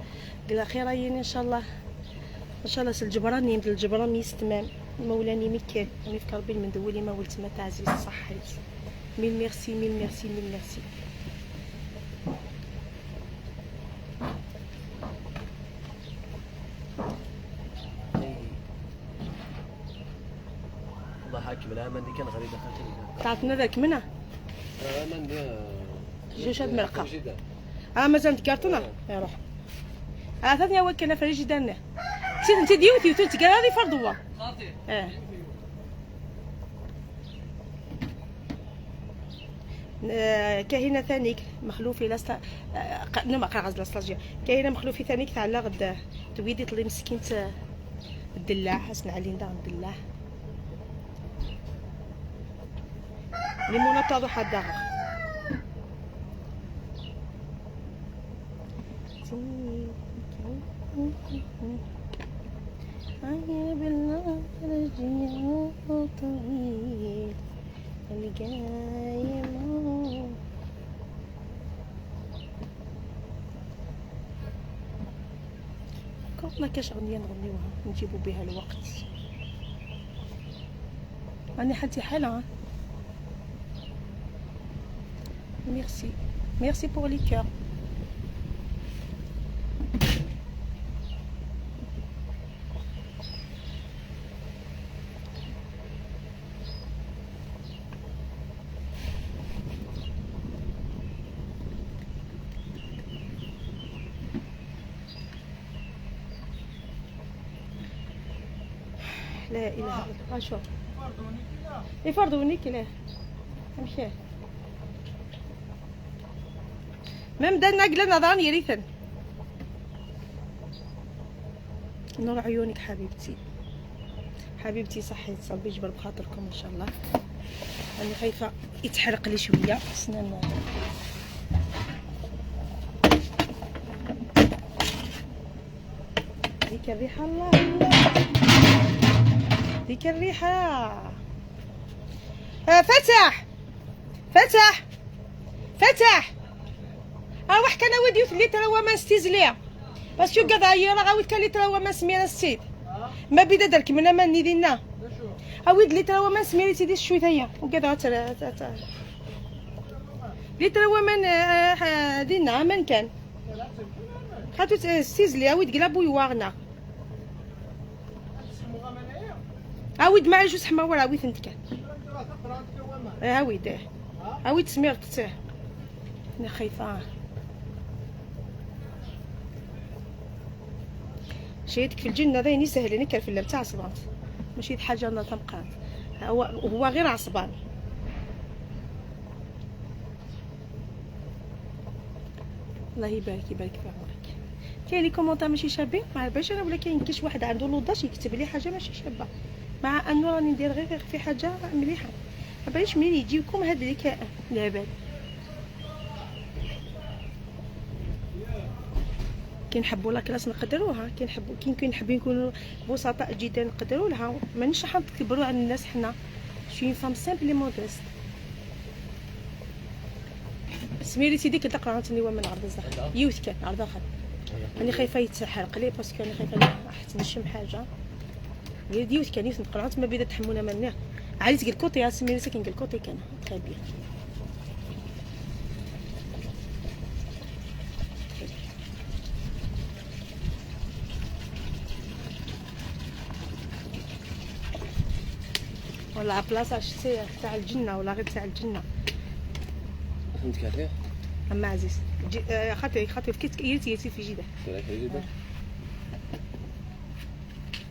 قال خيرين ان شاء الله سي الجبران يمد الجبران ميستمام مولاني مكان راني في كربي من دولي ما ولت ما تعزيز صحيت. ميل ميرسي ميل ميرسي ميل ميرسي. الله حاكم الامن دي كان غريبه خاطري تعرفنا ذاك منها امن دي جوج هاد الملقه مازال كارتونه يا روح ثاني هو كان فريجي دارنا انت ديوتي وانت قال لي فرضوا كاينه ثانيك مخلوفي لاستا نما قاعز لاستاجيا كاينه مخلوفي ثانيك تاع لا غدا تويدي طلي مسكينه الدلاع حسن علي ندار الدلاع ليمونه تاع حدا عيب بالله رجيع طويل اللي قايم كنا كاش اغنيه نغنيوها نجيبوا بها الوقت. راني حالتي حاله. ميرسي ميرسي بور لي كور. لا اله الا الله. شوف يفرضونيك لا امشي مام دنا قلنا نظراني ريثن نور عيونك حبيبتي حبيبتي صحيت صلبي يجبر بخاطركم ان شاء الله. انا خايفه يتحرق لي شويه سنان ديك الريحه. الله ديك الريحه. فتح فتح فتح واحد كان ودي يثلي ترى هو ما ستيزليا باسكو قضا هي راه غاود كان لي ترى هو ما سمينا السيد ما بدا دارك منا ما ندينا عاود لي ترى هو ما سميري سيدي شويه هي وقضا ترى لي ترى هو من دينا من كان خاطو ستيزلي عاود قلابو يواغنا عاود معي جوج حما ورا عاود انت كان عاود عاود سميرت انا خايفه. شيتك في الجنه ذاين سهل نكر في اللمتاع عصبانت ماشي حاجه انا تنقات هو غير عصبان. الله يبارك يبارك في عمرك. كاين لي كومونتير ماشي شابين ما عرفش انا ولا كاين كاش واحد عنده لوطاش يكتب لي حاجه ماشي شابه مع انه راني ندير غير في حاجه مليحه. ما باليش منين يجيكم هاد العباد. كي نحبوا لا كلاس نقدروها، كي نحبوا كي نحبوا نكونوا بسطاء جدا نقدروا لها، مانيش راح نكبروا على الناس. حنا شي فام سامبل مودست. سميري سيدي كتقرا عاوتاني هو من عرض الزهر يوث كان عرض اخر. راني خايفه يتحرق لي باسكو انا خايفه راح نشم حاجه. يوث كان يوث نقرا ما بدا تحمونا منه. عايز تقول كوتي يا سميري ساكن قال كوتي كان تري بيان. ولا بلاصه شتي تاع الجنه ولا غير تاع الجنه. فهمت كيفاه؟ اما عزيز خاطر كيت يتي في جيده.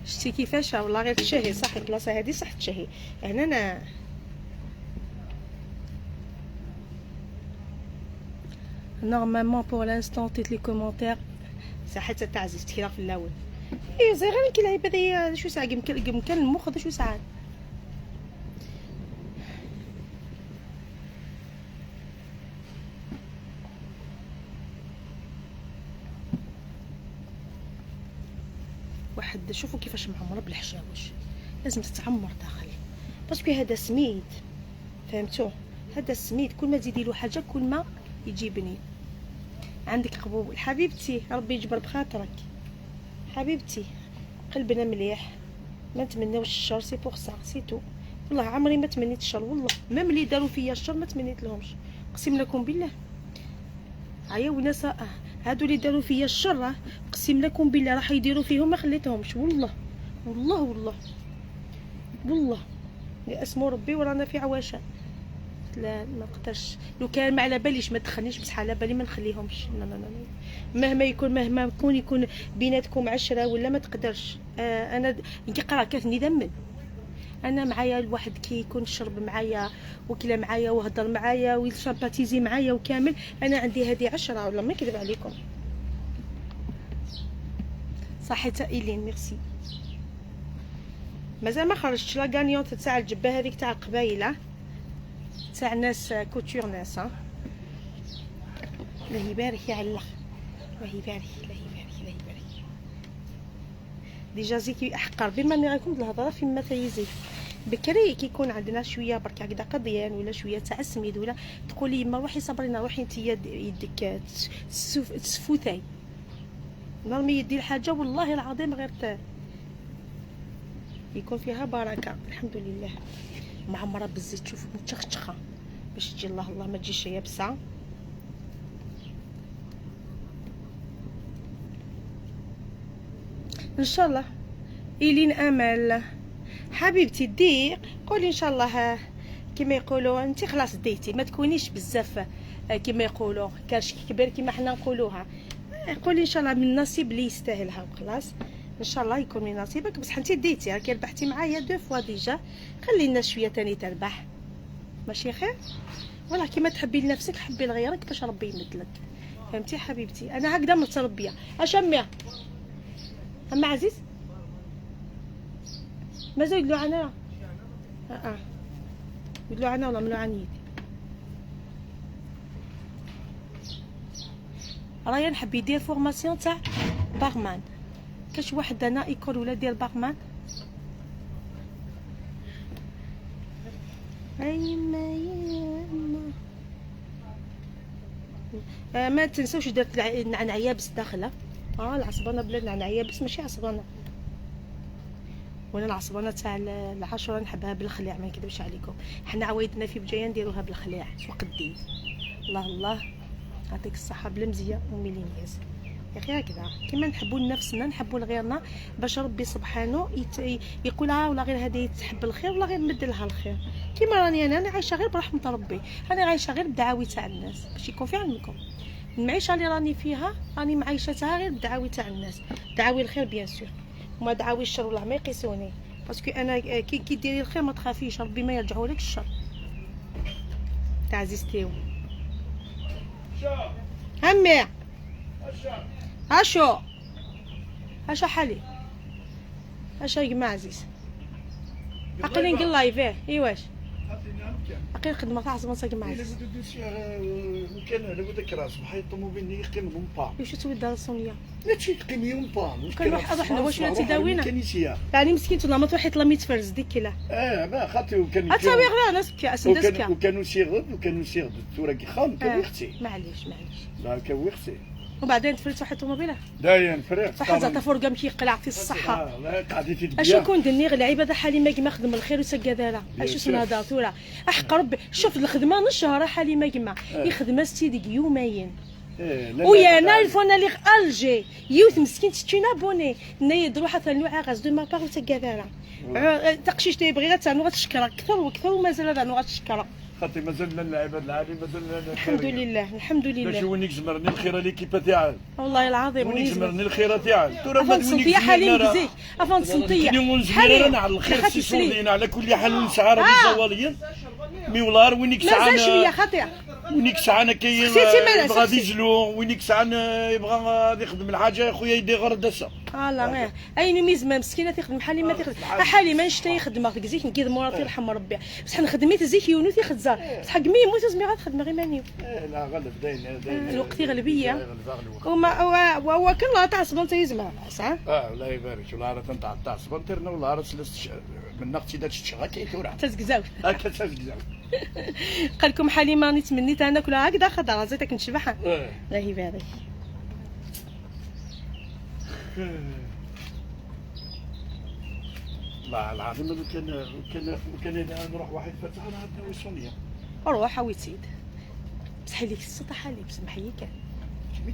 شتي كيفاش والله غير تشهي صح. البلاصه هذه صح تشهي. هنا انا نورمالمون بور لانستون تيت لي كومونتير صح تاع عزيز كي في الاول. اي زي غير كي العباد هي شو ساعه كان المخ شو ساعه. واحد شوفوا كيفاش معمره بالحشاوش. لازم تتعمر داخل باسكو هذا سميد. فهمتوا؟ هذا سميد كل ما تزيدي له حاجه كل ما يجي بنين. عندك قبول حبيبتي ربي يجبر بخاطرك حبيبتي. قلبنا مليح ما نتمناوش الشر سي بوغ سا سي تو. والله عمري ما تمنيت الشر والله. ميم اللي داروا فيا الشر ما تمنيت لهمش اقسم لكم بالله. عيا وناس هادو اللي داروا فيا الشر اقسم لكم بالله راح يديروا فيهم ما خليتهمش والله والله والله والله. اسمو ربي ورانا في عواشة. لا ما نقدرش. لو كان ما على باليش ما تدخلنيش بصح على بالي ما نخليهمش. لا لا لا مهما يكون بيناتكم عشرة ولا ما تقدرش. انا كي قرا كاتني دمن. انا معايا الواحد كي يكون شرب معايا وكلا معايا وهضر معايا ويسامباتيزي معايا وكامل. انا عندي هذه 10 ولا ما نكذب عليكم. صحيت ايلين ميرسي. مازال ما خرجتش لا غانيونت تاع الجبه هذيك تاع القبايله تاع ناس كوتور ناس. الله يبارك يا الله. الله يبارك الله يبارك الله يبارك. ديجا زيكي احقر بما اني راكم الهضره فيما تيزي بكري كيكون عندنا شويه برك هكذا قضيان ولا شويه تاع سميد ولا تقولي ما روحي صبرينا روحي انت يدك تسفوتاي نورمي يدي الحاجه والله العظيم غير يكون فيها بركه. الحمد لله معمره بالزيت. شوف متشخشخه باش تجي الله ما تجيش يابسه. ان شاء الله. إيلين امل حبيبتي ديق قولي ان شاء الله كما يقولوا انت خلاص ديتي ما تكونيش بزاف كما يقولوا كرش كبير كما حنا نقولوها. قولي ان شاء الله من نصيب اللي يستاهلها وخلاص. ان شاء الله يكون من نصيبك بصح انت ديتي راكي ربحتي معايا 2 فوا ديجا. خلينا شويه تاني تربح ماشي خير. والله كيما تحبي لنفسك حبي لغيرك باش ربي يمدلك. فهمتي حبيبتي؟ انا هكذا متربيه. اشميها اما عزيز مازال يقولوا عنها يقولوا عنها ولا ملو عني. رايا نحب يدير فورماسيون تاع بارمان. كاش واحد انا يقول ولا دير بارمان. اي ما تنسوش درت نعناع يابس داخله. العصبانه بلا نعناع يابس ماشي عصبانه. وانا العصبانه تاع العاشوره نحبها بالخليع ما نكذبش عليكم. حنا عوايدنا في بجايه نديروها بالخليع وقت الدين. الله الله يعطيك الصحه بالمزيه وميلينياز يا اخي. هكذا كيما نحبوا لنفسنا نحبوا لغيرنا باش ربي سبحانه يقول ولا غير هذه تحب الخير ولا غير نمد لها الخير. كيما راني انا عايشه غير برحمه ربي. انا عايشه غير بدعاوي تاع الناس باش يكون في علمكم. المعيشه اللي راني فيها راني معيشتها غير بدعاوي تاع الناس. دعاوي الخير بيان سور وما دعاوي الشر والله ما يقيسوني باسكو انا كي ديري الخير ما تخافيش ربي ما يرجعوا لك الشر تاع عزيزتيو. همي اشو حالي اشو يا جماعه عزيز عقلي نقول لايف ايواش غير خدمه تاع عزمه تاع معاك كان على وداك راس بحال الطوموبيل اللي يقيم يوم با واش تولي دار سونيا لا تشي تقيم يوم با كنروح واش تداوينا يعني مسكين تلا ما تروح يطلع 100 فرز ديك كلا ما خاطر وكان اتاوي غير انا سكا اسندسكا وكانوا سيغ تورا كي خام كان وختي معليش لا كان وختي وبعدين تفرت واحد الطوموبيله داين فريق صح زعما فرقه كيقلع في الصحه لا قاعدين في اش يكون دنيغ العيبه ذا حالي ما كيما خدم الخير وسكا دارا اش اسمها دارتورا احق ربي شوف الخدمه نص شهر حالي ما كيما يخدم ستيدك يومين ويا نالفون اللي الجي يوث مسكين تشينا بوني نايد روحها ثاني غاز دو ماكار وسكا دارا تقشيش تيبغي غتانو غتشكرها اكثر واكثر ومازال هذا غتشكرها خاطر مازال العباد العالي مازال الحمد لله الحمد لله باش ونيك زمرني الخيره ليكيبا تاعها والله العظيم ونيك زمرني الخيره تاعها ترى افون صنطيه حالي مكزيك افون صنطيه حالي انا على الخير سيسولين على كل حال نسعى بالزواليين ميولار وينيك ساعه مازال شويه خاطئه وينيك ساعه كاين يبغى يزلو وينيك ساعه يبغى يخدم الحاجه خويا يدي غير دسه لا اي ميزما مسكينه تخدم حالي ما تخدم حالي ما نشتي خدمه كزيك نكيد موراتي يرحم ربي بصح خدميت زيك يونس يخزر بصح مي موت زمي غتخدم غير مانيو لا غلب داين الوقت غلبيه وما كان لا تاع صبنت يزمع صح الله يبارك ولا راه تنتاع تاع صبنترنا ولا راه من نقطي داك الشغل كيتورع تزكزاو هكا تزكزاو قال لكم حليمه راني تمنيت انا كلها هكذا خضره زيتك نشبح الله يبارك والله العظيم كان نروح واحد فتح انا عندنا ويسونيا روح ويتيد بصح ليك السطح حالي بسمح لي كان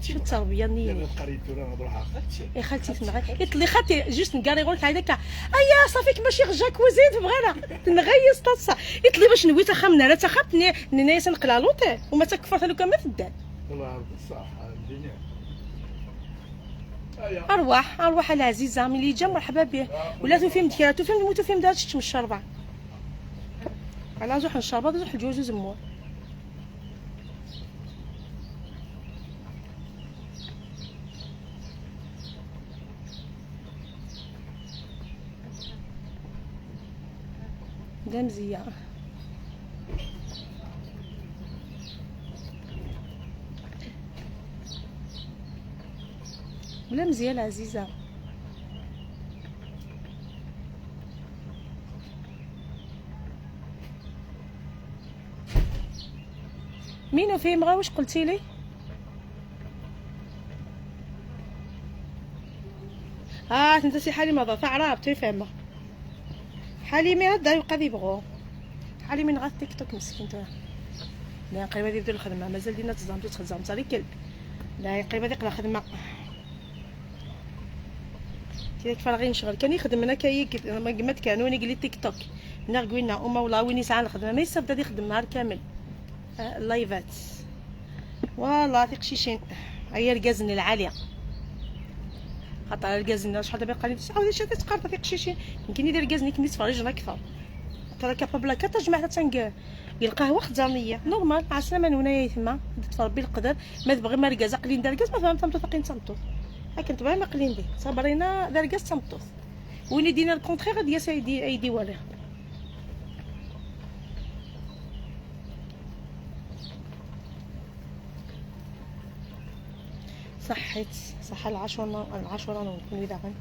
شو التربيه النيه انا قريت انا نروح خالتي يا خالتي تنغي يطلي خالتي جوست نقاري يقول لك هذاك ايا صافيك ماشي غجاك وزيد بغينا تنغيس تصا يطلي باش نويت خمنا لا تخافتني نايا تنقلا لوطي وما تكفرت لو كان ما تدان والله بصح الدنيا ارواح العزيزه ملي جا مرحبا به ولا توفيم ديكا توفيم موتو فيم دارت شتم الشربه على زوح الشربه زوح الجوج زمور دا مزيان بلا مزيان عزيزه مين فهم غير واش قلتي لي انت سي حليمه ضا عراب تفهمها حليمه هدا يبقى يبغوا حليمه نغا تيك توك مسكين تا لا قريبه يبداو الخدمه مازال دينا تزامتو تخزام صاري كلب لا قريبه ديك الخدمه كيفاش فارغين نشغل كان يخدم هنا كيك ما قمت كانوني قال لي تيك توك هنا قوينا وما والله وين يسعى الخدمه ما يصير بدا يخدم نهار كامل اللايفات والله في قشيشين هي الكازن العاليه خاطر الكازن شحال دابا قال لي تعاودي شي تقارب في قشيشين يمكن يدير الكازن كي تفرجنا اكثر ترى كابابلا كتا جماعه تنق يلقاه واحد زاميه نورمال عسلامه هنايا تما تفربي القدر ما تبغي ما ركاز قليل دار كاز ما فهمت تمطوطين تمطوط هاك تبغي ما قليل دي صبرينا دار كاز تمطوط وين يدينا الكونترير ديال سيدي ايدي ولا صحيت صح العشرة نكون إذا غن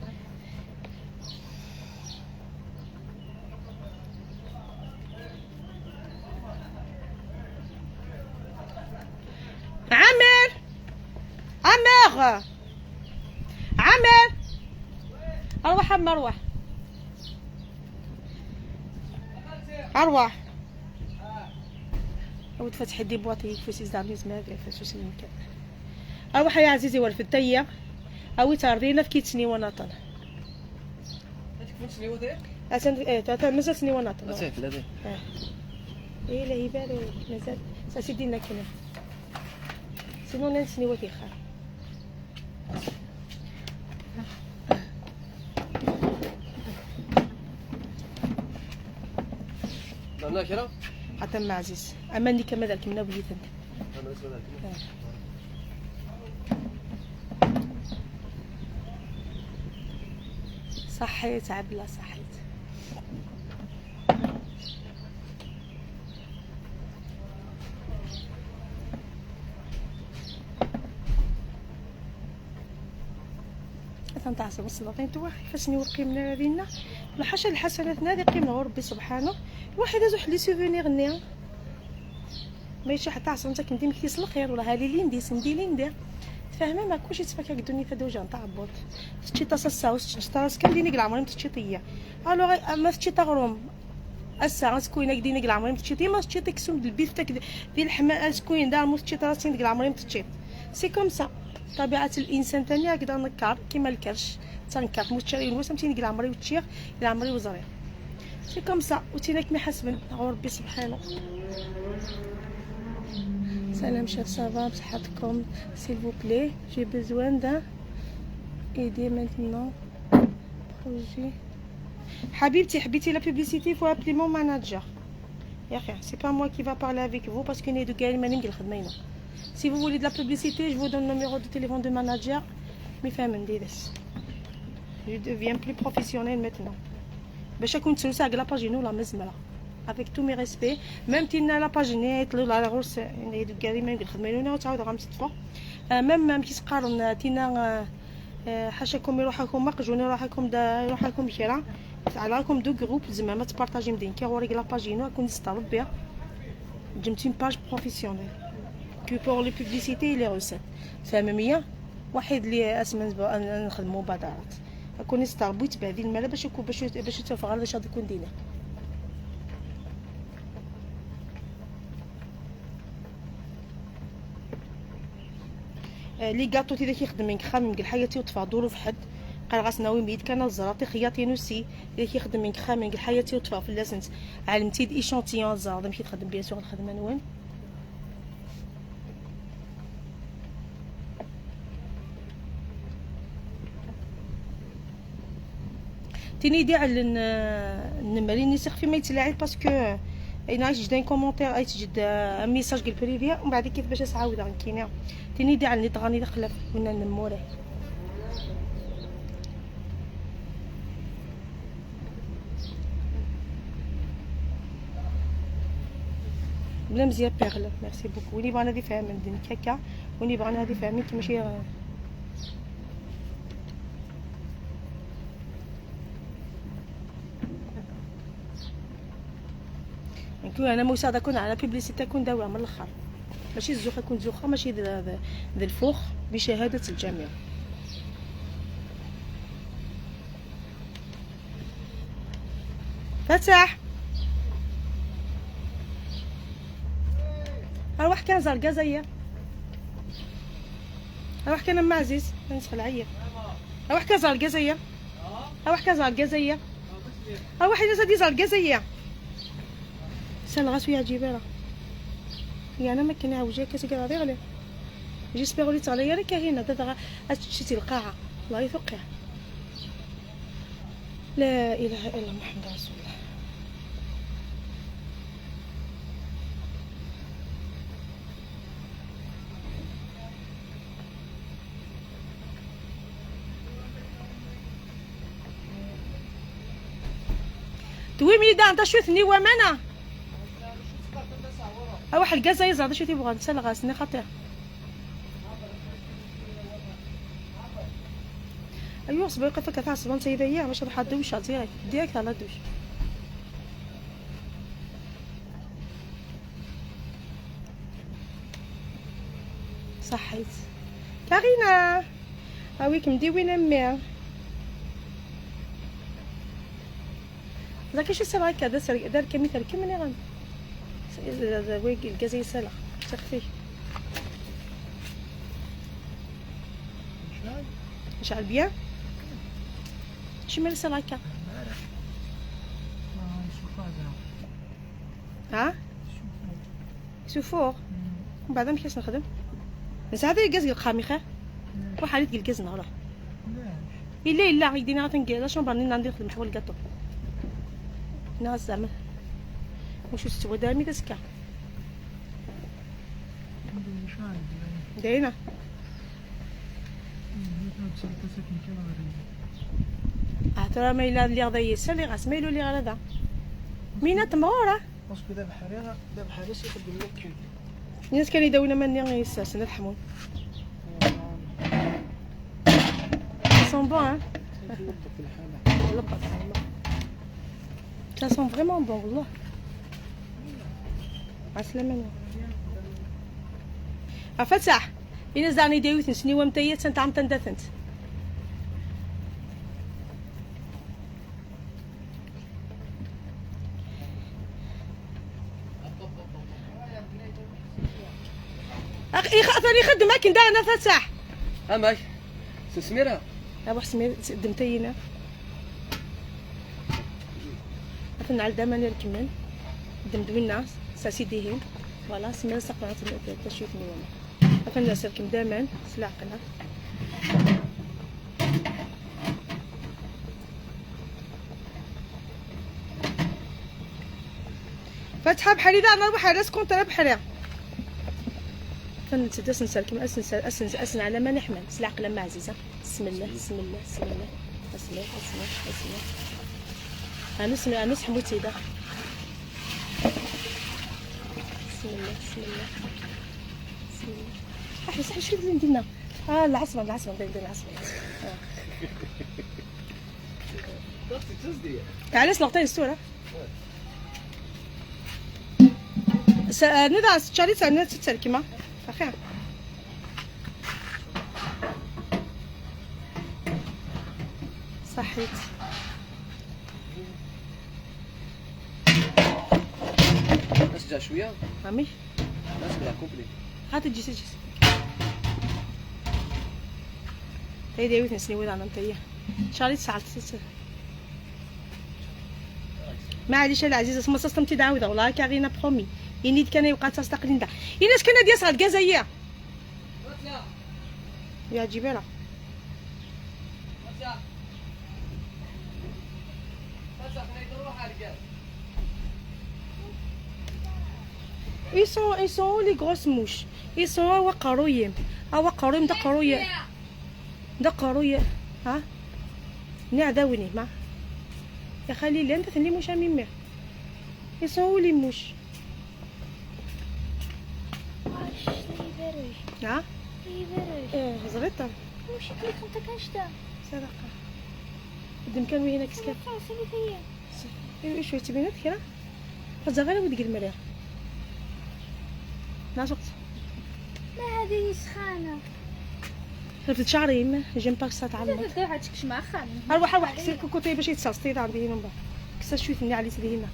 عمر أروح أما أروح أود فتح دي بواطي فوسي زعميز ما أدري فوسي المكان أروح يا عزيزي والفتية أوي تاردينا في كيتسني وناطن أسن مازال سني وناطن مازال إيه لا يبالو مازال ساسيدي لنا كنا سينو ننسني وثيخة لا كرا حتى مع عزيز أما اللي كما ذلك منا بيتن صحيت عبلا صحيت تنتعصب السلاطين توا كيفاش نورقي من هذينا ولا حاشا الحسنات نادي قيمنا ربي سبحانه الواحد يزوح لي سوفونير نيا ماشي حتى عصرتك كندير كيس الخير ولا هالي لي ندير سندي لي ندير فاهمه ما كلشي تفكك الدنيا فدوجا نتاع بوط تشي طاسه الساوس تشي كنديني كاع عمري متشيطيه الوغ ما تشي تغروم الساعه سكوينه كديني كاع عمري متشيطيه ما تشي تكسوم بالبيف تاك ديال اللحمه سكوين دار مو تشي راسين كاع عمري متشيط سي كوم سا طبيعه الانسان ثاني هكذا نكار كيما الكرش تنكر متشري الوسم تيني كاع عمري وتشيخ كاع عمري وزرير سي كوم سا وتيناك ما حسبن ربي سبحانه سلام شيف سافا بصحتكم s'il vous plaît j'ai besoin d'un aider maintenant projet حبيبتي حبيتي لا بوبليسيتي فوا ابلي مون ماناجر يا اخي سي با moi qui va parler avec vous parce que نيدو قال ماني ندير الخدمه هنا si vous voulez de la publicité je vous donne le numéro de téléphone de manager مي فاهم نديرس je deviens plus professionnel maintenant باش نكون تسلسه على لاباجينو ولا مزمله avec tous mes respects même تينا لاباجيني يطلعوا على غرس نديرو كاري ما نخدموا لنا وتعاود غا مصطفى ميم كي تقارن تينا حاشاكم يروحكم مقجوني يروحكم كيرا على راكم دو جروب زعما ما تبارطاجي مدين كي غوريك لاباجينو كون نستعرض بها جمت اون باج بروفيسيونيل كو بور لي بوبليسيتي لي روسيت فاهمه واحد اللي اسمن نخدموا مبادرات كون نستعرض يتبع ذي المال باش يكون باش تفغر باش غادي يكون دينا لي غاطو تي كيخدم خامم كل حياتي وتفاضلوا في حد قال غاسناوي ميد كان الزراطي خياطي نوسي اللي كيخدم خامم كل حياتي وتفا في اللاسنت علمتي ايشونتيون زاد مشيت تخدم بيان سور الخدمه نوين تيني دي على النمري نسخ في ما يتلاعب باسكو انا جدا كومونتير اي تجد ميساج قال بريفيا ومن بعد كيف باش تعاود كاينه تيني دي على نيطغاني دخل كنا نموره بلا مزيان بيغل ميرسي بوكو وني بغانا هادي فاهم ندير كاكا وني بغانا هادي فاهمين كي ماشي نكون انا مساعده كون على بيبليسيتي كون داويه من الاخر ماشي الزوخه كون زوخه ماشي ذا الفوخ بشهاده الجميع فتح اروح كان زرقا زيا اروح كان ام عزيز نسخل عيا اروح كان زرقا زيا اروح كان زرقا زيا اروح الناس هادي زرقا زيا سال غاسويا جيبيرا يعني ما كان عاوجا كاسي غادي غلي جيسبيغ لي تغلي راه كاينه دابا شتي القاعه الله يفقها لا اله الا محمد رسول الله توي ميدا انت شوثني ومانا واحد الكازاي زاد شو تيبغى نسال غاسني خاطر ايوا صبر كيفاش كتعصب انت يديا باش نروح الدوش ديريكت على الدوش صحيت كارينا هاويك مديوينه مي زاك شي سرا كذا دار كمثال كمني غن ويك الكازي سلا تخفي شعل بيان شي مال سلا كا ها سوفور من بعد ما كاش نخدم بس هذا الكاز القامي خير روح عليك الكاز نهار الا الا يدينا غتنقل اش نبغي ندير نخدم شغل الكاطو ناس زعما واش استوى دامي تسكا داينا ترى ما الا اللي غدا يسال لي غاس مايلو لي غير هذا مينا تمغوره باسكو دابا حاليا يخدم لك الناس كانوا يداونا ماني يساسن الحمون سون بون ها لبط ça sent vraiment bon والله. عسلامة أفتح إلى زاني داويت نسني ومتيت سنت عم تندثنت أخي ثاني خدم هاك ندانا فتح اماك سميرة أبو حسمير دمتينا أثنى على داما نركمن دمدم الناس ساسيديهن فوالا سميرة سقنعت تشويف نيوما أثنى سركم داما سلاقنا فتحة بحري ذا أنا بحري راسكم ترى بحري فنتدس نسركم أسن على ما نحمل سلاق لما عزيزة بسم الله بسم الله بسم الله بسم الله بسم الله بسم الله أنس حموتي ده بسم الله بسم الله بسم الله أحبس شو اللي ندينا العصمة بدنا العصمة تعالي سلقتي الصورة ندع شاري سنة تسركي أخي صحيت نسجع شوية عمي نسجع كوبلي هات الجيس هي داويت نسني وين أنا متيه شاري ساعة معليش العزيزة اسمها سستمتي داوده والله كارينا برومي ينيد كان يبقى تستقلين دا الناس كان دي يصعد كازايا يا جبالة ils sont où les grosses mouches ils sont أوا قرويم ده قروية ها نعذاوني ما يا خليل انت ثني موش اميمي ils sont où les mouches ها زغيطة وش اللي كنت كاشتا صدقة قدام كانوا هنا كسكات ايش شوية تبينات كده فزغيرة ودق المريا ناس وقت ما هذه سخانة خلفت شعري ما جيم باك ساعة تعلمت تقدر هاتكش مع خان اروح كسير كوكوتي باش يتصاصطي عندي هنا من بعد كسا شوية ثني علي تدي هنا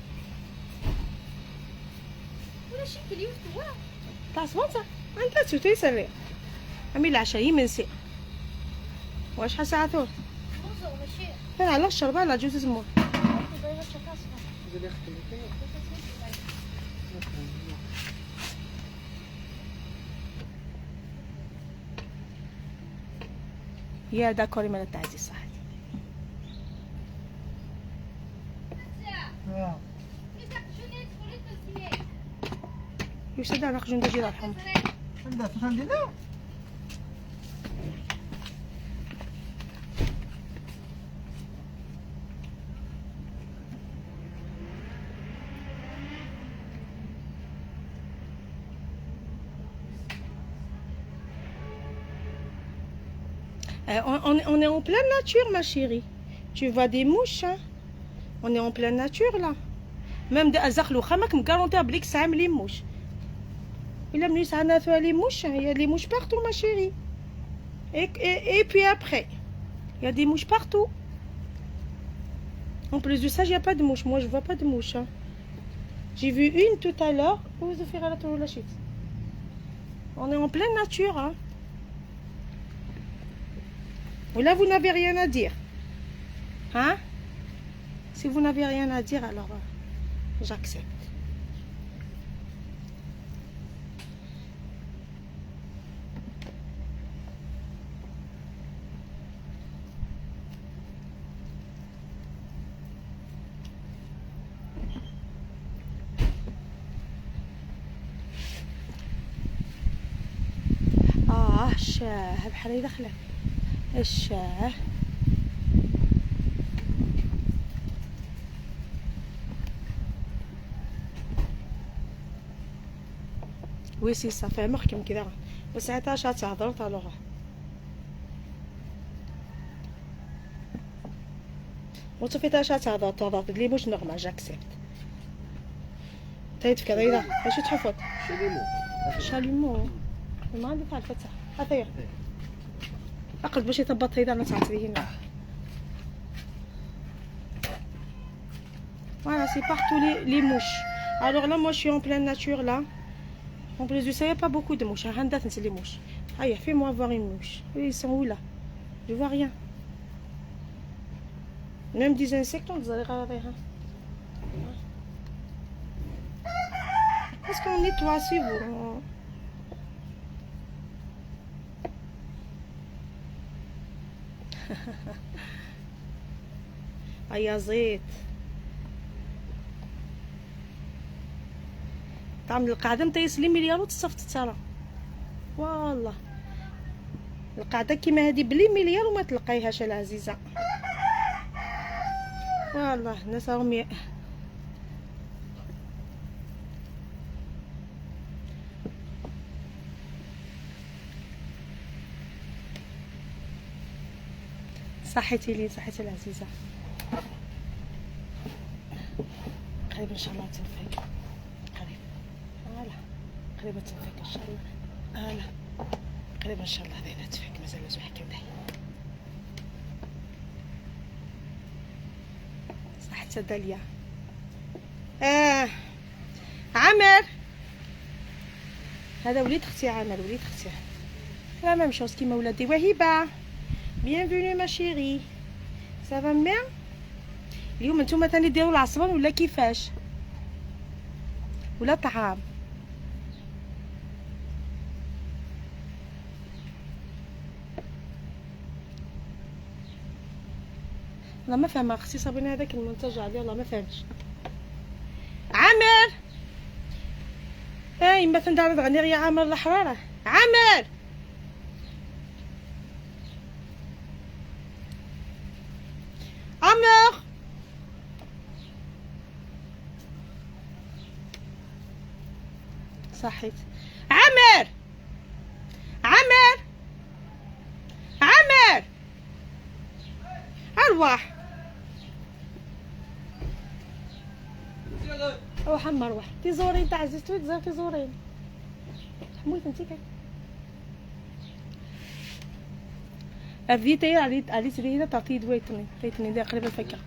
ولا شي كليوت هو تاع صبانسا انت تسوتي سريع عمي العشاء يمنسي واش حساعتو موزة ولا شي انا على الشربة على جوز زمور ضيغة شكاسفة يا داكوري مال التعزيز صح يوسف دار خجون دجي رحم عندها تخندينا On est en pleine nature, ma chérie. Tu vois des mouches, hein? On est en pleine nature, là. Même des azakhlou khamak me garantit à blick ça les mouches. Il a mis ça à les mouches, il y a des mouches partout, ma chérie. Et puis après, il y a des mouches partout. En plus de ça, il n'y a pas de mouches. Moi, je vois pas de mouches. Hein. J'ai vu une tout à l'heure. On est en pleine nature, hein. Là, vous n'avez rien à dire. Hein? Si vous n'avez rien à dire, alors j'accepte. الشاه بحال يدخله الشاه وي سي صافي محكم كذا وساعتها شات هضرت الوغ وتصفي تاشات هذا تضغط لي مش نورمال جاكسبت تايت كذا ايش تحفظ شاليمو. شاليمو ما عندي فعل فتح هذا اقلب باش يثبط هيدا انا تعطيه هنا voilà c'est partout les mouches alors là moi je suis en pleine nature là en plus de ça il y a pas beaucoup de mouches hein c'est les mouches allez fais-moi voir une mouche ils sont où là je vois rien même des insectes on dirait hein est-ce qu'on nettoie si vous يا زيت تعمل القاعده نتا يسلي مليار وتصفت ترى والله القاعده كيما هذه بلي مليار وما تلقايهاش العزيزه والله الناس راهم صحتي لي صحتي العزيزه قريب ان شاء الله تنفك قريب هلا قريبه تنفك ان شاء الله هلا قريب ان شاء الله هذه تفك مازال زوج كذا صحتي داليا عمر هذا وليد اختي عمر وليد اختي لا ميم شوز كيما ولادي وهبه bienvenue ma chérie ça va bien اليوم نتوما ثاني ديروا العصبان ولا كيفاش ولا طعام والله ما فاهمه اختي صابرين هذاك المنتج عليه والله ما فهمتش عامر اي ما تندار غني يا عامر الحراره عامر عمر صحيت عمر عمر عمر ارواح روح اما روح تزورين تاع عزيزتو تزور تزورين حمولت انتي كاين الفيتاير علي ترينا تعطي دويتني دي قريبه الفكه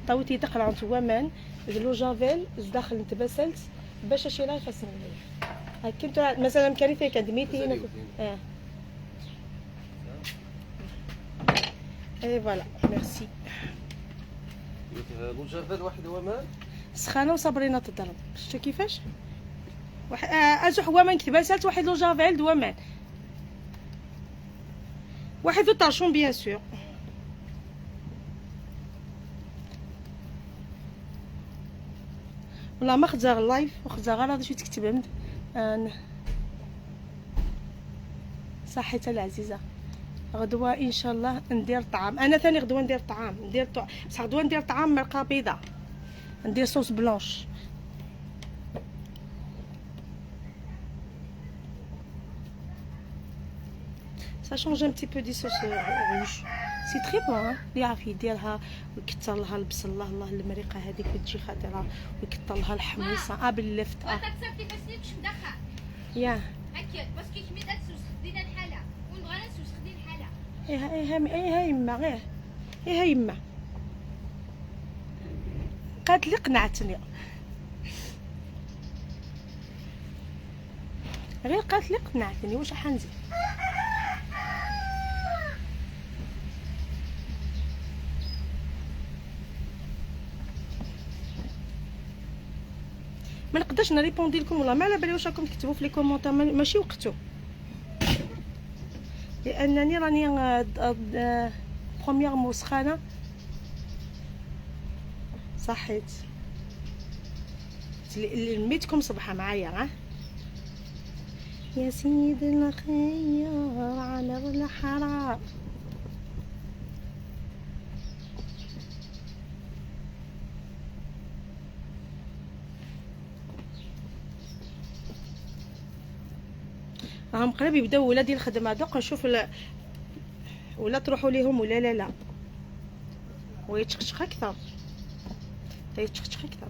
طويتي تقرا نتوما دلو جافيل داخل نتبسلت باش شي لا يخصني مليح كنت مثلا كان فيك عند 200 اي فوالا ميرسي لو جافيل واحد هو مال سخانه وصابرينه تضرب شفتوا كيفاش واحد ازو حوامان كتبسلت واحد لو جافيل دوامان واحد دو طاشون بيان سور والله ما خدزا اللايف وخدزا غير هذا شي تكتب عند صحتها العزيزه غدوه ان شاء الله ندير طعام انا ثاني غدوه ندير طعام بصح غدوه ندير طعام مرقه بيضاء ندير صوص بلونش ça change un petit peu du sauce rouge c'est très bon hein اللي يعرف يديرها ويكثر لها البصل الله المريقه هذيك تجي خاطره ويكثر لها الحميصه باللفت تصيفطي بس مش مدخل يا هكا باسكو كميت السوس خدينا الحاله ونبغى السوس خدي الحاله ايه يما غير ايه يما قالت لي قنعتني غير قالت لي قنعتني واش حنزيد ما نقدرش نريبوندي لكم والله ما على بالي واش راكم تكتبوا في لي كومونتير ماشي وقتو لانني راني بروميير مسخانه صحيت لميتكم صبحه معايا ها يا سيد الخيار على الحرام راهم قريب يبداو ولادي الخدمه دوك نشوف ولا تروحوا ليهم ولا لا ويتشخشخ اكثر، يتشخشخ اكثر.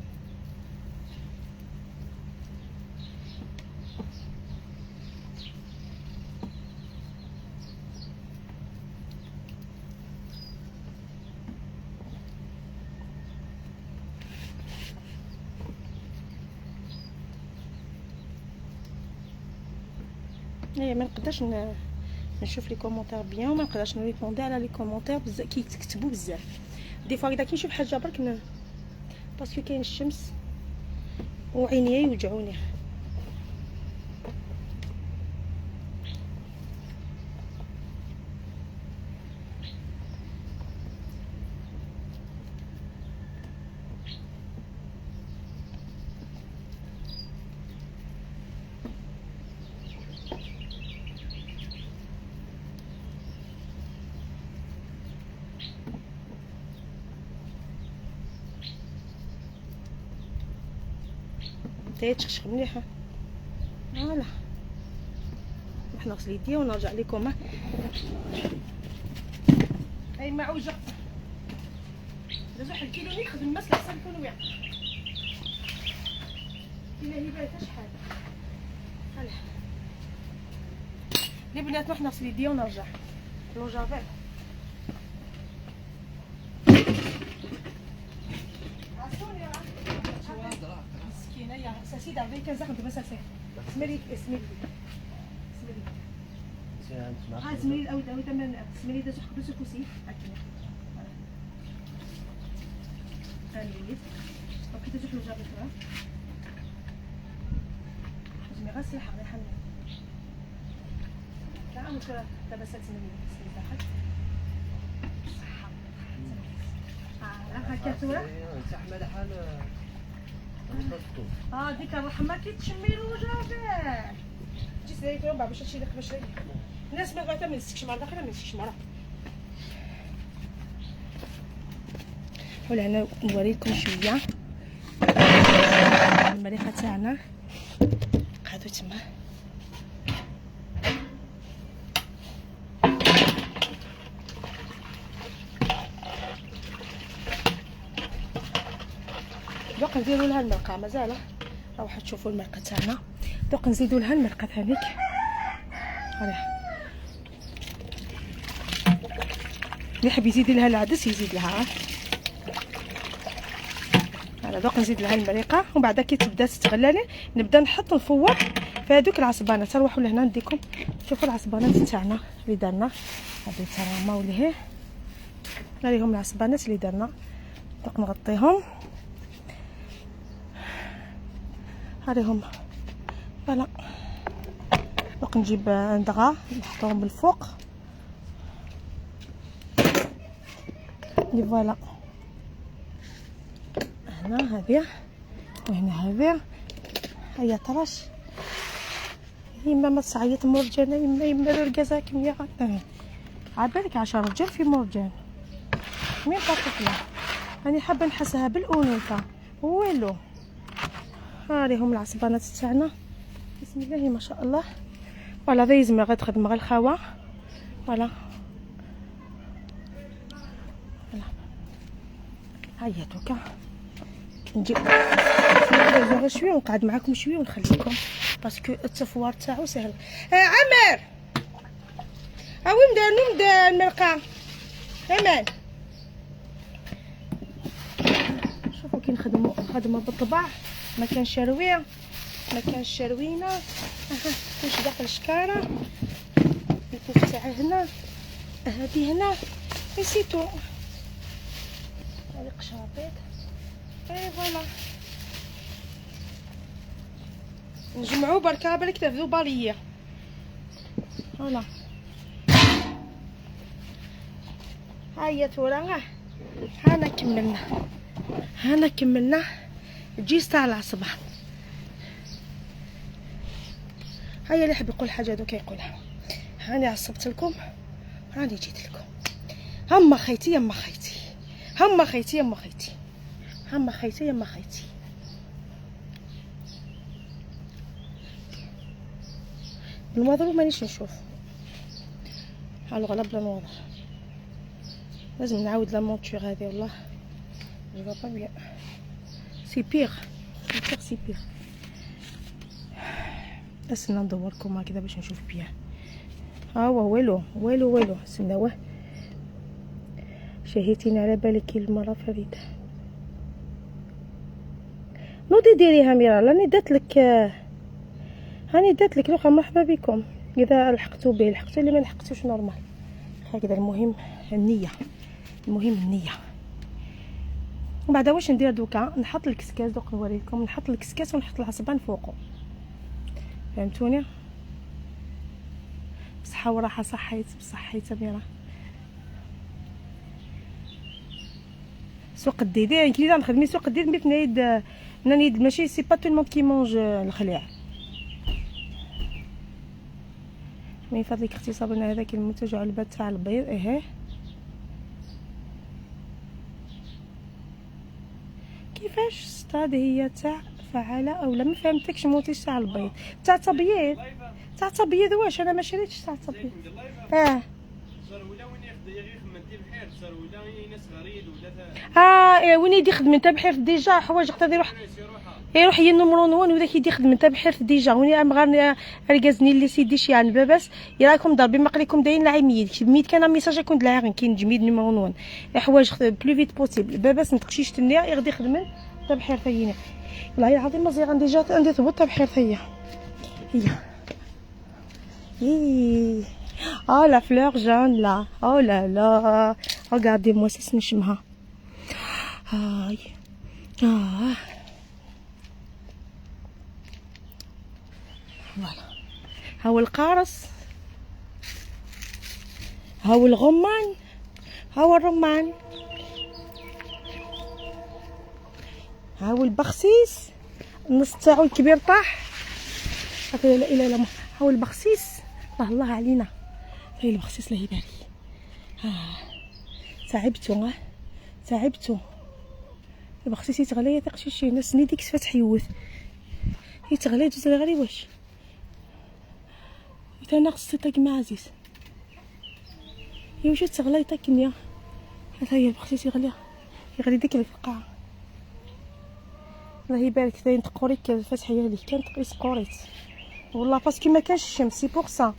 ايه ما نقدرش نشوف لي كومونتير بيان، وما نقدرش نريبوندي على لي كومونتير بزاف كيكتبوا بزاف. دي فوا اذا كنشوف حاجه برك باسكو كاين الشمس وعينيا يوجعوني. تشخشخ مليحه. فوالا راح نغسل يديا ونرجع لكم. هاي معوجه دازو واحد الكيلو نيت خدم الماس احسن يكون ويع الى هي بايته شحال. هلا لي بنات راح نغسل يديا ونرجع لو جافيل. مسكينه يا ساسي دافي كان زاخد بس ساسي سميري ها زميلي او تمن زميلي دازو حبس الكوسي هكا هاني اوكي دازو حلو جابت راه زميلي غسل حق ريحه لا مش دابا ساتسمني تاعك صحه هكا تورا زحمه لحال ديك الرحمه كيتشمي له جافي جي سيريتو باش هادشي اللي باش الناس ما بغاتها ما نسكش مره داخله ما نسكش مره. ولا انا نوريكم شويه المريخه تاعنا قعدوا تما. دوك نديروا لها المرقه مازال راح تشوفوا المرقه تاعنا. دوك نزيدوا لها المرقه ثانيك. هاني اللي يحب يزيد لها العدس يزيد لها. هذا دوك نزيد لها المريقه ومن بعد كي تبدا تتغلى نبدا نحط نفور في هذوك العصبانات. نروحوا لهنا نديكم شوفوا العصبانات تاعنا اللي درنا. هذه ترى موليه هذيهم العصبانات اللي درنا. دوك نغطيهم هذيهم فوالا. دوك نجيب ندغا نحطهم بالفوق لي فوالا. هنا هذه وهنا هذه. هيا طرش يما ما تصعيط مرجانه يما رقازاكم يا غدا عبالك 10 رجال في مرجان مين طاطفنا. راني حابه نحسها بالانوثه والو. هاهم العصبانات تاعنا بسم الله ما شاء الله. فوالا هذا يزمر غتخدم غير الخوا. فوالا هيا دوكا نجيب غير شويه ونقعد معكم شويه ونخليكم باسكو التفوار تاعو سهل. عمر وين مدا المرقه امان. شوفوا كي نخدموا خدمه بالطبع ما كان شرويه ما كان شروينه. كلشي داخل الشكاره الكوف تاعي هنا هادي هنا نسيتو هذه قشاطيط. اي فوالا نجمعو بركا بالك تاخذو باليه. فوالا هيا تورا هانا كملنا الجيس تاع العصبان. هيا اللي يحب يقول حاجه دوك يقولها. هاني عصبت لكم هاني جيت لكم. هما خيتي يما خيتي هما خيتي يما خيتي هما خيتي يما خيتي. بالمضروب مانيش نشوف. الغلا بلا نوضر لازم نعاود لا مونتور هذه والله جو با بيان سي بيغ سي بيغ. استنى ندوركم هكذا باش نشوف بيان. ها هو والو استناوه. شهيتيني على بالك المره فريده. نوضي ديريها ميرا راني درت لك لوخا. مرحبا بكم. اذا لحقتوا به لحقتوا، اللي ما لحقتوش نورمال هكذا. المهم النيه، ومن بعد واش ندير دوكا؟ نحط الكسكاس. دوك نوريكم. نحط الكسكاس ونحط العصبان فوقه، فهمتوني؟ بصحه وراحه. صحيت ميرا. سوق الديد كي نخدم سوق الديد ميت نايد ماشي سي با تو الموند كي مونج الخليع. من فضلك اختصابنا هذاك المنتج علبة تاع البيض. كيفاش ستاد هي تاع فعالة او لا؟ ما فهمتكش. المنتج تاع البيض تاع تبييض واش؟ انا ما شريتش تاع تبييض. ولا وين يخدم بحير صار ولا ناس غريب ولا وين يدي خدم انت بحير ديجا حوايج قد يروح هي النمرو 1 وذاك يدي خدم انت بحير ديجا. وين مغار ركازني اللي سيدي شي عن باباس يراكم ضربي مقليكم دايرين ميد كان ميساج يكون دلاعين كاين جميد نيميرو 1 حوايج بلو فيت بوسيبل. باباس نتقشيش تنيا يغدي خدمن انت بحير ثيني. والله العظيم ما زيغ ديجا عندي ثبوت بحير ثيا هي. لا فلور جون لا. لا regardez moi ça نشمها. هاي فوالا. هاو القارص، هاو الغمان، هاو الرمان، هاو البخسيس النص تاعو الكبير طاح. لا اله الا الله. هاو البخسيس الله علينا. هاي البخسيس الله يبارك. تعبتو البخسيس يتغلى يثقش شي ناس ني ديك فتح يوث يتغلى جوز غير واش تا ناقص تاك مع عزيز يمشي تغلى يتاكنيا. هذا هي البخسيس يغلي ديك الفقاعه. الله يبارك. ثاني تقوريك الفتح يالي كان تقيس قوريت والله باسكو ما كانش الشمس سي بوغ سا.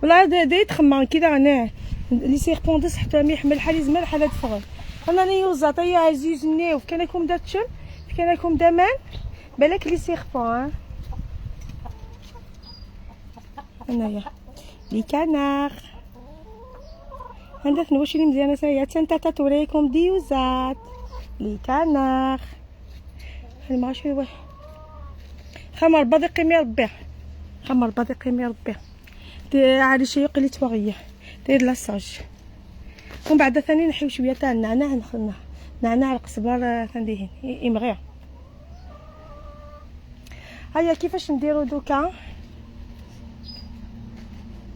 والله دا يتخمم كذا. انا لي سيربوندس حتى ما يحمل حالي زمان حالات فغل. انا يوزط يا عزيز نيو كان لكم داتشم كان لكم دمان بالك لي سيربون. انايا لي كانار عندك واش اللي مزيانه سايا تنتا توريكم ديوزات لي كانار. ما شوي واه خمر بدقي مي ربي عاد شي يقلي تواغيه دير لاصاج. ومن بعد ثاني نحيو شويه تاع النعناع نعناع القزبر ثنديهن يمغي. هيا كيفاش نديرو دوكا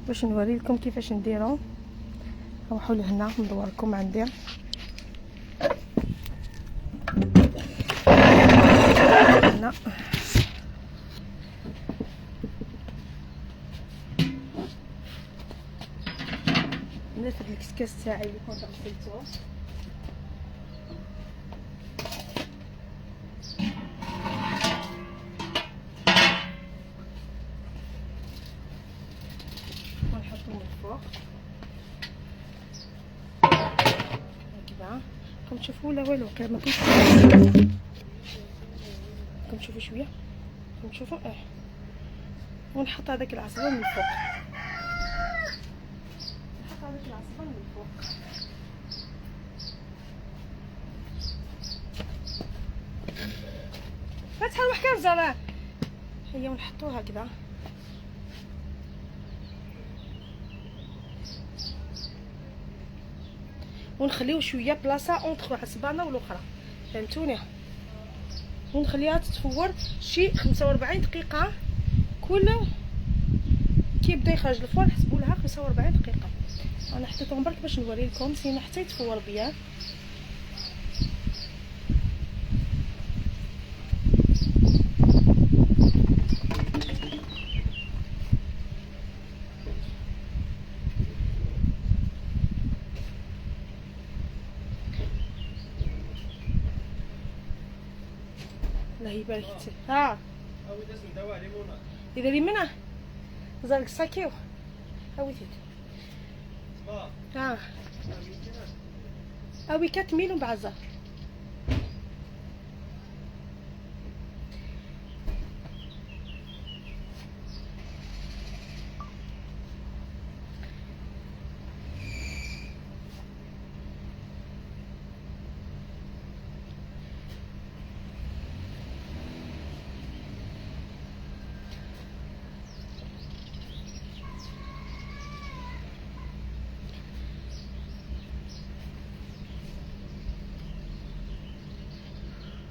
باش نوريلكم كيفاش نديرو. نروحو لهنا ندوركم عندي هنا. ناخذ الكسكاس تاعي اللي كنت غسلته ونحطو من الفوق هكذا. راكم تشوفوا ولا والو؟ ما كنتش راكم تشوفوا شويه راكم تشوفوا ونحط هذاك العصير من الفوق. فتحة الوحكة رجالة هي ونحطوها هكذا. ونخليو شويه بلاصه اونطخ العصبانه والاخرى، فهمتوني؟ ونخليها تتفور شي 45 دقيقه. كل كي يبدا يخرج الفور حسبوا لها 45 دقيقه. انا حطيتهم برك باش نوري لكم سينا حتى يتفور بيان. الله يبارك فيك. ها او اذا سنداو عليه مونا اذا لي منه زارك ساكيو هاويتك ما ها اوي 4000 بعزة.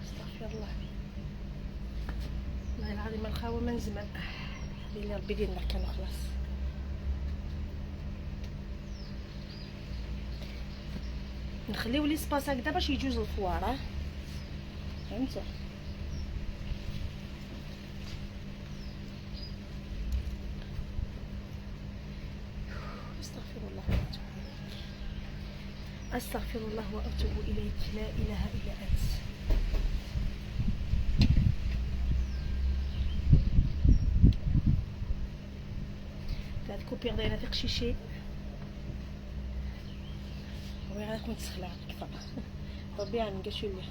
استغفر الله. والله العظيم الخاوة من زمان اللي ربي يديرنا كان خلاص. نخليو لي سباس هكذا باش يجوز الفوار. فهمتوا؟ استغفر الله استغفر الله واتوب اليك. لا اله الا انت. هاد الكوبير دايره في قشيشي وي غنكون تسخلع اكثر. ربي يعلم كاع شويه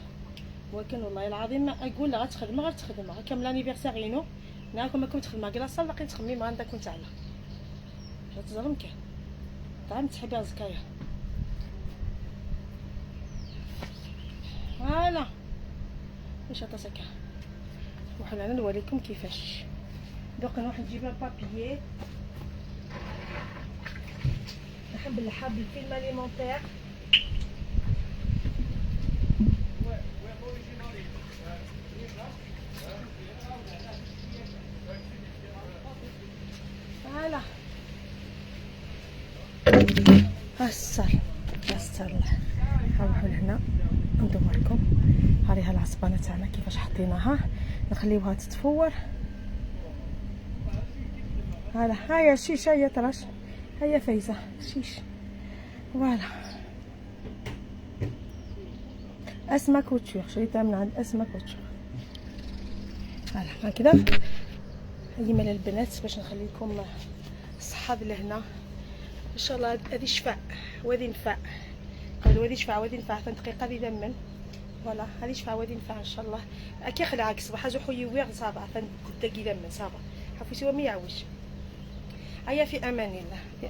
ولكن والله العظيم ما اقول لها غتخدم غتخدم كامل انيفرسارينو ناكم ماكم تخدم كلاصه باقي تخمي ما عندك كنت على تظلمك طعم تحبي زكايه. فوالا واش عطاتك وحنا نوريكم كيفاش. دوك نروح نجيب البابيي نحب الحب الفيلم اليمونتير. فوالا السر الله. نروحو لهنا ندوركم. هذه العصبانه تاعنا كيفاش حطيناها نخليوها تتفور. هلا هيا شيش هيا تراش هيا فايزه شيش. فوالا اسماء كوتشور شريتها من عند اسماء كوتشور. فوالا هكذا هذه مال البنات باش نخلي لكم الصحاب لهنا ان شاء الله. هذه شفاء وهذه نفاع. قالوا هذه شفاء وهذه نفاع دقيقه هذه دمن. فوالا هذه شفاء وهذه نفاع ان شاء الله. كي خلعك صباح زحو يوير صابع فندق يدمن صابع حفوسي وما يعوج. هيا في امان الله.